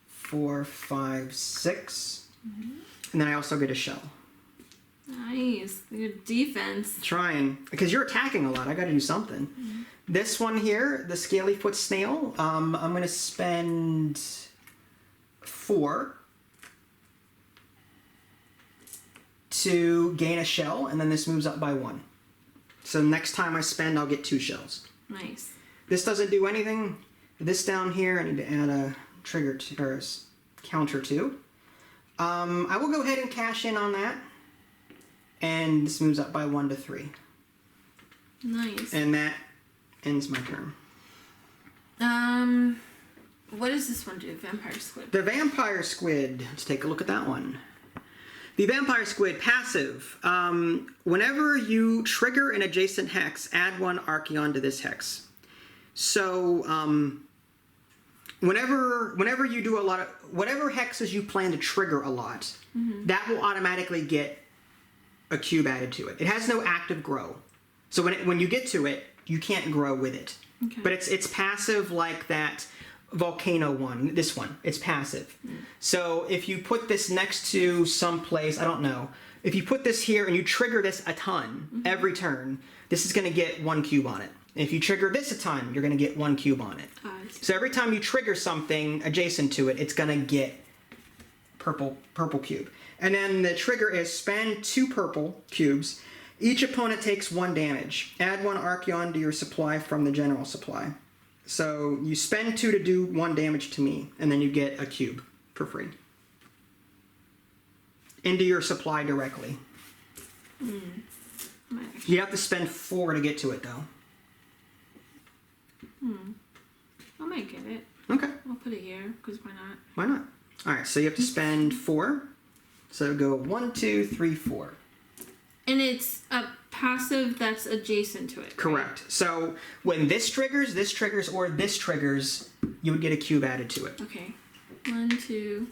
S1: 4, 5, 6. And then I also get a shell.
S2: Nice. Good defense.
S1: Trying. Because you're attacking a lot. I got to do something. This one here, the Scaly Foot Snail, I'm going to spend 4 to gain a shell, and then this moves up by 1. So next time I spend, I'll get 2 shells.
S2: Nice.
S1: This doesn't do anything. This down here, I need to add a trigger to, or a counter to. I will go ahead and cash in on that. And this moves up by 1 to 3.
S2: Nice.
S1: And that ends my turn.
S2: What does this one do? Vampire Squid.
S1: The Vampire Squid. Let's take a look at that one. The Vampire Squid passive. Whenever you trigger an adjacent hex, add 1 Archaeon to this hex. So, whenever you do a lot of whatever hexes you plan to trigger a lot, that will automatically get a cube added to it. It has no active grow, so when you get to it, you can't grow with it.
S2: Okay.
S1: But it's passive like that Volcano one. This one, it's passive. So if you put this next to some place, I don't know. If you put this here and you trigger this a ton every turn, this is going to get 1 cube on it. If you trigger this a ton, you're going to get 1 cube on it. So every time you trigger something adjacent to it, it's going to get purple cube. And then the trigger is spend 2 purple cubes. Each opponent takes 1 damage. Add 1 Archaeon to your supply from the general supply. So you spend 2 to do 1 damage to me, and then you get a cube for free. Into your supply directly. You have to spend 4 to get to it, though.
S2: I might get it.
S1: Okay.
S2: I'll put it here, because why not?
S1: Why not? Alright, so you have to spend 4. So go 1, 2, 3, 4.
S2: And it's a passive that's adjacent to it.
S1: Correct.
S2: Right?
S1: So when this triggers, or this triggers, you would get a cube added to it.
S2: Okay. 1, 2,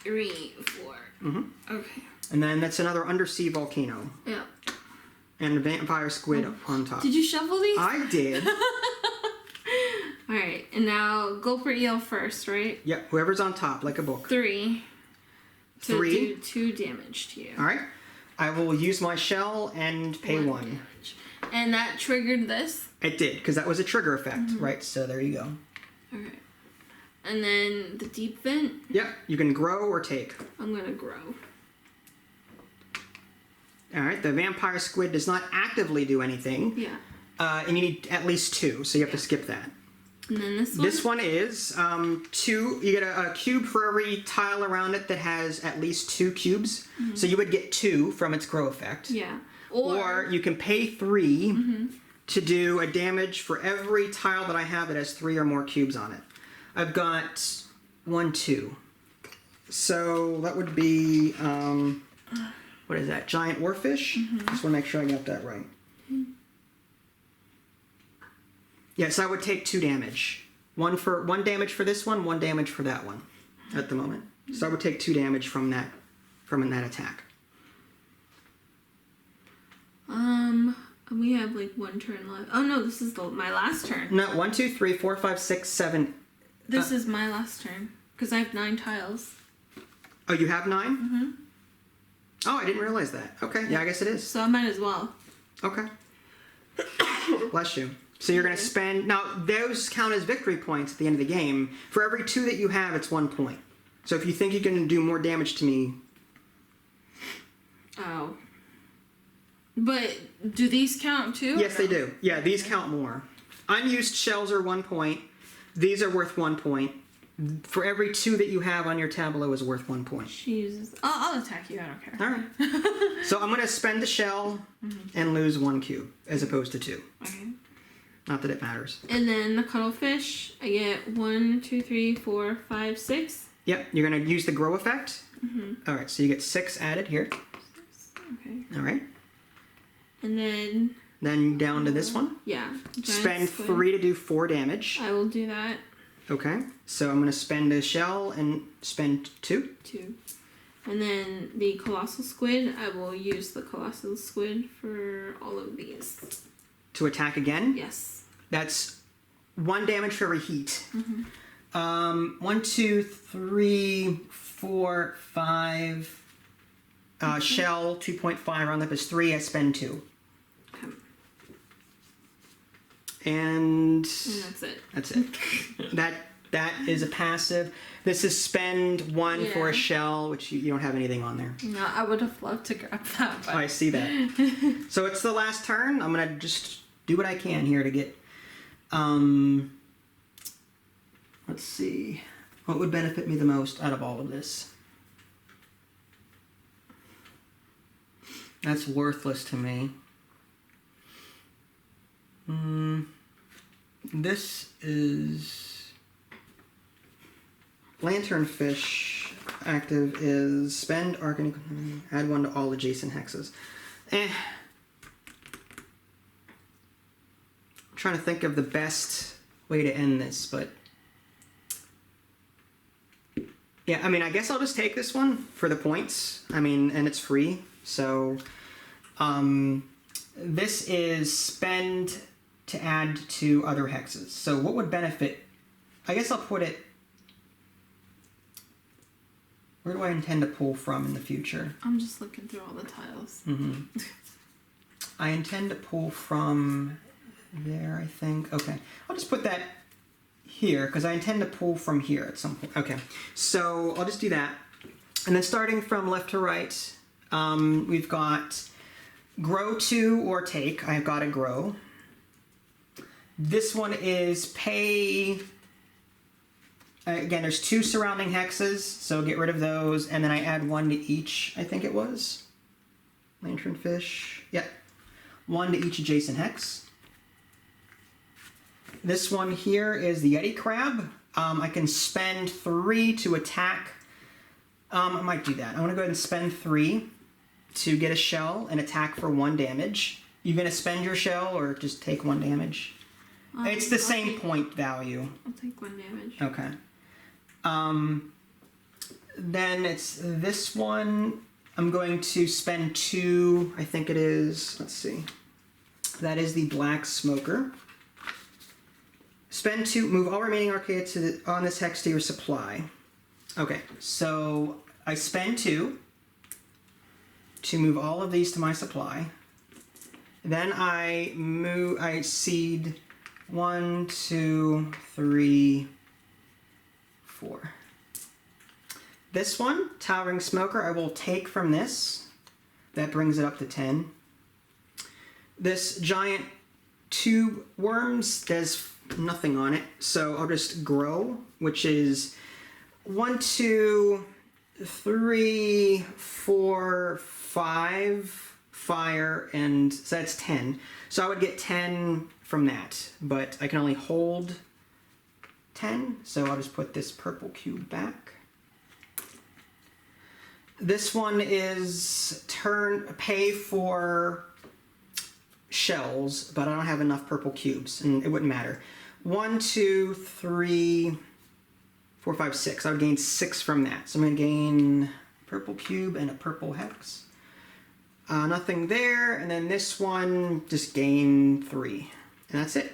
S2: 3, 4. Okay.
S1: And then that's another Undersea Volcano.
S2: Yeah.
S1: And a Vampire Squid on top.
S2: Did you shuffle these?
S1: I did.
S2: Alright, and now Gulper Eel first, right?
S1: Yep, whoever's on top, like a book.
S2: 3. To
S1: 3.
S2: do 2 damage to you.
S1: Alright. I will use my shell and pay 1.
S2: Damage. And that triggered this?
S1: It did, because that was a trigger effect, right? So there you go.
S2: Okay. And then the deep vent?
S1: Yep, you can grow or take.
S2: I'm gonna grow.
S1: Alright, the Vampire Squid does not actively do anything.
S2: Yeah.
S1: And you need at least 2, so you have to skip that.
S2: And then this one?
S1: This one is 2. You get a cube for every tile around it that has at least 2 cubes. So you would get 2 from its grow effect.
S2: Yeah.
S1: Or you can pay 3 to do a damage for every tile that I have that has 3 or more cubes on it. I've got 1, 2. So that would be, what is that? Giant Oarfish? Just want to make sure I got that right. Yes, I would take 2 damage. 1 damage for this one, 1 damage for that one at the moment. So I would take 2 damage from that attack.
S2: We have like 1 turn left. Oh no, this is my last turn.
S1: No, 1, 2, 3, 4, 5, 6, 7.
S2: This is my last turn because I have 9 tiles.
S1: Oh, you have 9? Oh, I didn't realize that. Okay, yeah, I guess it is.
S2: So I might as well.
S1: Okay. Bless you. So you're going to spend... Now, those count as victory points at the end of the game. For every 2 that you have, it's 1 point. So if you think you can do more damage to me...
S2: Oh. But do these count too?
S1: Yes, they do. Yeah, these count more. Unused shells are 1 point. These are worth 1 point. For every 2 that you have on your tableau is worth 1 point.
S2: She uses... I'll attack you. I don't care.
S1: All right. So I'm going to spend the shell and lose 1 cube as opposed to 2.
S2: Okay.
S1: Not that it matters.
S2: And then the cuttlefish, I get 1, 2, 3, 4, 5, 6.
S1: Yep. You're going to use the grow effect. All right. So you get 6 added here.
S2: Okay.
S1: All right.
S2: And then...
S1: Then down to this one.
S2: Yeah.
S1: Spend
S2: squid.
S1: 3 to do 4 damage.
S2: I will do that.
S1: Okay. So I'm going to spend a shell and spend 2.
S2: 2. And then the Colossal Squid, I will use the Colossal Squid for all of these.
S1: To attack again?
S2: Yes.
S1: That's 1 damage for every heat. 1, 2, 3, 4, 5. Shell, 2.5. Round up is 3. I spend 2.
S2: Okay.
S1: And
S2: that's it.
S1: That's it. that is a passive. This is spend 1 for a shell, which you don't have anything on there.
S2: No, I would have loved to grab that. But...
S1: Oh, I see that. So it's the last turn. I'm gonna just do what I can here to get. Let's see. What would benefit me the most out of all of this? That's worthless to me. This is Lanternfish. Active is spend arcane, add 1 to all adjacent hexes. I'm trying to think of the best way to end this, but yeah, I mean, I guess I'll just take this one for the points. I mean, and it's free, so this is spend to add to other hexes. So what would benefit? I guess I'll put it... Where do I intend to pull from in the future?
S2: I'm just looking through all the tiles.
S1: I intend to pull from there, I think. Okay. I'll just put that here, because I intend to pull from here at some point. Okay. So I'll just do that. And then starting from left to right, we've got grow to or take. I've got to grow. This one is pay... Again, there's 2 surrounding hexes, so get rid of those, and then I add 1 to each, I think it was. Lanternfish. Yep. 1 to each adjacent hex. This one here is the Yeti Crab. I can spend 3 to attack. I might do that. I want to go ahead and spend 3 to get a shell and attack for 1 damage. You going to spend your shell or just take 1 damage? It's the same point value.
S2: I'll take 1 damage.
S1: Okay. Then it's this one. I'm going to spend 2, I think it is. Let's see. That is the Black Smoker. Spend 2, move all remaining arcades on this hex to your supply. Okay, so I spend 2 to move all of these to my supply. Then I seed 1, 2, 3, 4. This one, Towering Smoker, I will take from this. That brings it up to 10. This giant tube worms, there's nothing on it, so I'll just grow, which is 1, 2, 3, 4, 5 fire, and so that's 10. So I would get 10 from that, but I can only hold 10, so I'll just put this purple cube back. This one is pay for shells, but I don't have enough purple cubes, and it wouldn't matter. 1, 2, 3, 4, 5, 6. I would gain 6 from that. So I'm going to gain purple cube and a purple hex. Nothing there, and then this one, just gain 3. And that's it.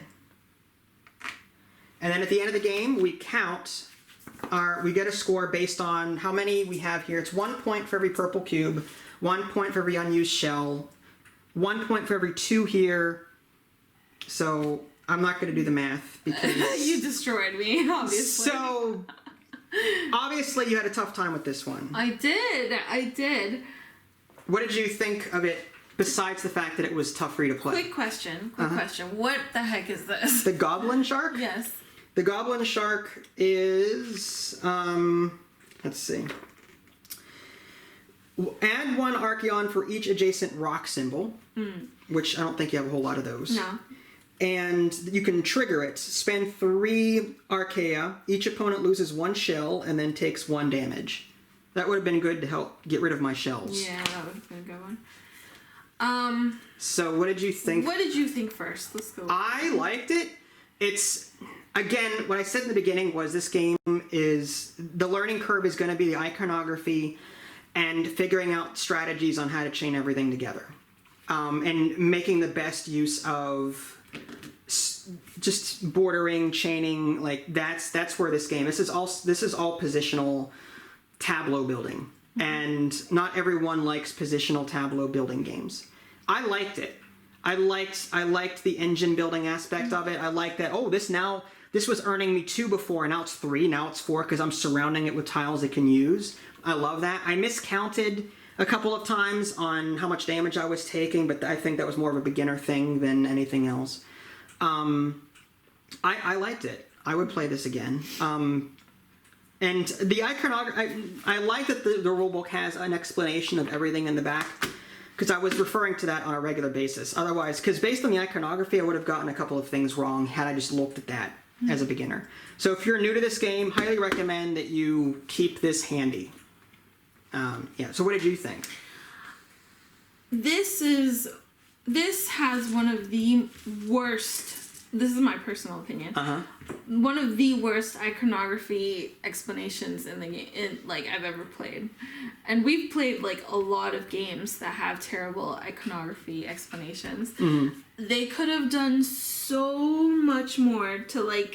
S1: And then at the end of the game, we count we get a score based on how many we have here. It's 1 point for every purple cube, 1 point for every unused shell, 1 point for every 2 here. So I'm not going to do the math because
S2: you destroyed me, obviously.
S1: So obviously you had a tough time with this one.
S2: I did.
S1: What did you think of it Besides the fact that it was tough for you to play.
S2: Quick question. What the heck is this?
S1: The Goblin Shark?
S2: Yes.
S1: The Goblin Shark is, let's see. Add 1 Archeon for each adjacent rock symbol, which I don't think you have a whole lot of those.
S2: No.
S1: And you can trigger it. Spend 3 Archaea. Each opponent loses 1 shell and then takes 1 damage. That would have been good to help get rid of my shells.
S2: Yeah, that would have been a good one.
S1: So what did you think?
S2: What did you think first? Let's go.
S1: I liked it. It's, again, what I said in the beginning was this game is, the learning curve is going to be the iconography and figuring out strategies on how to chain everything together. And making the best use of just bordering, chaining, like that's where this game, this is all positional tableau building. And not everyone likes positional tableau building games. I liked it. I liked the engine building aspect of it. I liked that, this was earning me 2 before, and now it's 3, now it's 4, because I'm surrounding it with tiles it can use. I love that. I miscounted a couple of times on how much damage I was taking, but I think that was more of a beginner thing than anything else. I liked it. I would play this again. And the iconography, I like that the rulebook has an explanation of everything in the back, because I was referring to that on a regular basis. Otherwise, because based on the iconography, I would have gotten a couple of things wrong had I just looked at that as a beginner. So if you're new to this game, highly recommend that you keep this handy. So what did you think?
S2: This has one of the worst, this is my personal opinion, one of the worst iconography explanations in the game, I've ever played. And we've played a lot of games that have terrible iconography explanations. They could have done so much more to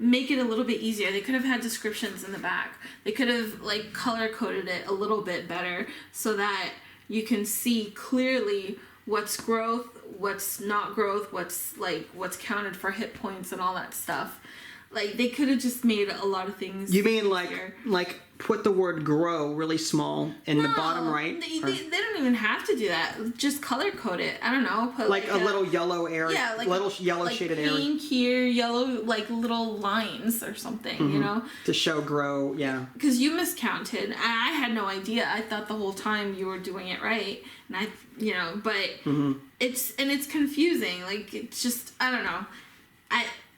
S2: make it a little bit easier. They could have had descriptions in the back. They could have color coded it a little bit better so that you can see clearly what's growth, what's not growth, what's counted for hit points and all that stuff. They could have just made a lot of things. You mean
S1: easier. Put the word grow really small in the bottom right?
S2: They don't even have to do that. Just color code it. I don't know. Put
S1: a little yellow area. Yeah, little yellow shaded area.
S2: Pink here, yellow, little lines or something, you know?
S1: To show grow, yeah.
S2: Because you miscounted. I had no idea. I thought the whole time you were doing it right. And it's confusing. It's just, I don't know.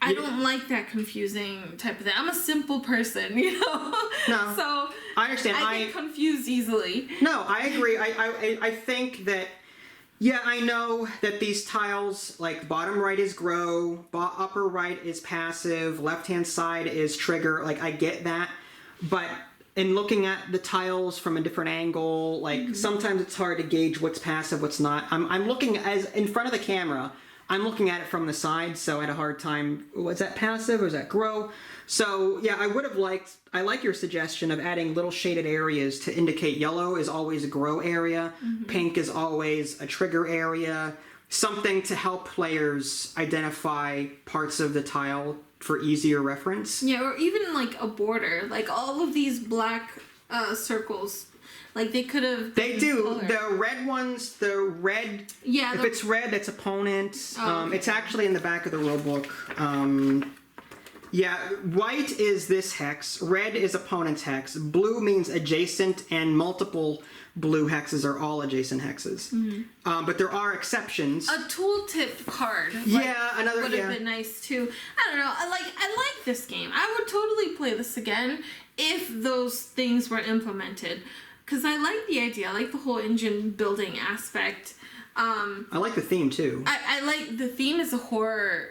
S2: I don't like that confusing type of thing. I'm a simple person,
S1: No.
S2: So
S1: I understand.
S2: I get confused easily.
S1: No, I agree. I think that, I know that these tiles, bottom right is grow, upper right is passive, left-hand side is trigger. I get that. But in looking at the tiles from a different angle, sometimes it's hard to gauge what's passive, what's not. I'm looking as in front of the camera. I'm looking at it from the side, so I had a hard time. Was that passive or was that grow? So, I would have I like your suggestion of adding little shaded areas to indicate yellow is always a grow area, pink is always a trigger area, something to help players identify parts of the tile for easier reference.
S2: Yeah, or even a border. All of these black circles. They could have...
S1: They do. Colored. The red ones, the red... Yeah. If it's red, that's opponent. Okay. It's actually in the back of the rulebook. White is this hex. Red is opponent's hex. Blue means adjacent, and multiple blue hexes are all adjacent hexes. But there are exceptions.
S2: A tooltip card.
S1: Another...
S2: would have been nice, too. I don't know. I like this game. I would totally play this again if those things were implemented. Because I like the idea. I like the whole engine building aspect.
S1: I like the theme too.
S2: I like the theme is a horror.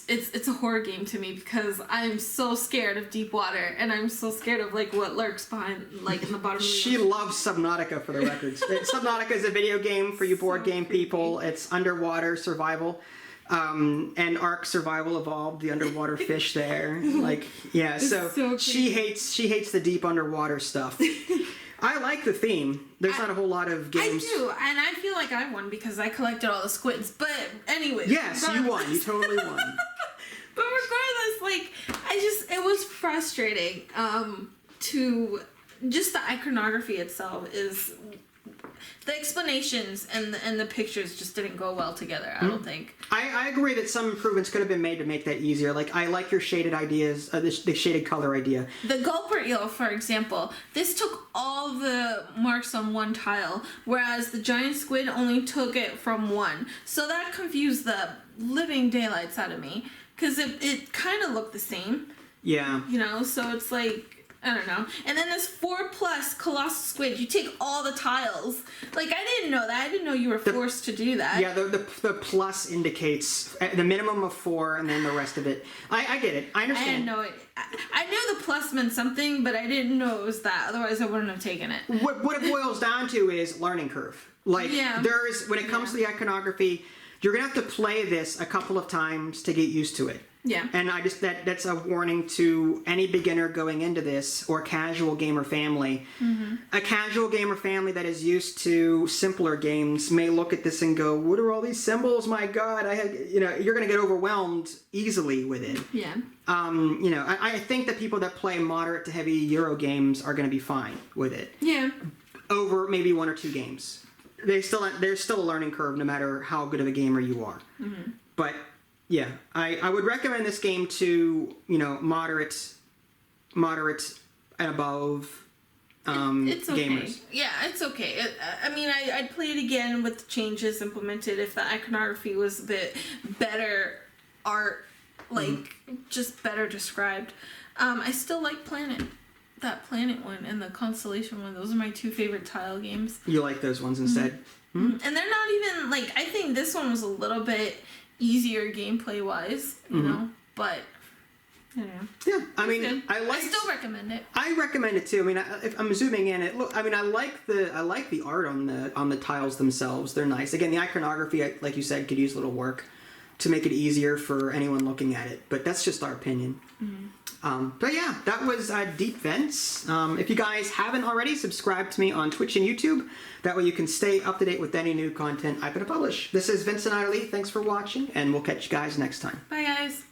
S2: It's a horror game to me because I'm so scared of deep water and I'm so scared of what lurks behind in the bottom of the
S1: She
S2: ocean.
S1: loves Subnautica for the records. Subnautica is a video game for you board game people. It's underwater survival. And Ark Survival Evolved, the underwater fish there. So she hates the deep underwater stuff. I like the theme. There's not a whole lot of games.
S2: I do, and I feel like I won because I collected all the squids. But anyways,
S1: yes, you won. You totally won.
S2: But regardless, it was frustrating. To just the iconography itself is the explanations and the pictures just didn't go well together. I don't think.
S1: I agree that some improvements could have been made to make that easier. Like, I like your shaded ideas, the shaded color idea.
S2: The Gulper Eel, for example, this took all the marks on one tile, whereas the giant squid only took it from one. So that confused the living daylights out of me, because it kind of looked the same.
S1: Yeah.
S2: You know, so it's like, I don't know. And then this 4+ Colossal Squid, you take all the tiles. Like, I didn't know that. I didn't know you were forced to do that.
S1: Yeah, the plus indicates the minimum of 4 and then the rest of it. I get it. I
S2: I
S1: understand.
S2: didn't know it. I knew the plus meant something, but I didn't know it was that. Otherwise, I wouldn't have taken it.
S1: What it boils down to is learning curve. Like, when it comes to the iconography, you're going to have to play this a couple of times to get used to it.
S2: Yeah.
S1: And that's a warning to any beginner going into this, or casual gamer family. Mm-hmm. A casual gamer family that is used to simpler games may look at this and go, "What are all these symbols? My God!" You're going to get overwhelmed easily with it.
S2: Yeah.
S1: I think that people that play moderate to heavy Euro games are going to be fine with it.
S2: Yeah.
S1: Over maybe 1 or 2 games, there's still a learning curve, no matter how good of a gamer you are. Mm-hmm. But yeah, I would recommend this game to, moderate and above
S2: it's okay.
S1: gamers.
S2: Yeah, it's okay. I'd play it again with the changes implemented if the iconography was a bit better art, like, just better described. I still like that Planet one and the Constellation one. Those are my 2 favorite tile games.
S1: You like those ones instead?
S2: Mm-hmm. And they're not even, like, I think this one was a little bit easier gameplay wise, you know, but I don't know.
S1: Yeah, I
S2: still recommend it.
S1: I recommend it too. If I'm zooming in, I like the art on the tiles themselves. They're nice. Again, the iconography, like you said, could use a little work to make it easier for anyone looking at it. But that's just our opinion. Mm-hmm. But yeah, that was Deep Vents. If you guys haven't already, subscribe to me on Twitch and YouTube. That way you can stay up to date with any new content I'm going to publish. This is Vincent Lee. Thanks for watching, and we'll catch you guys next time.
S2: Bye, guys.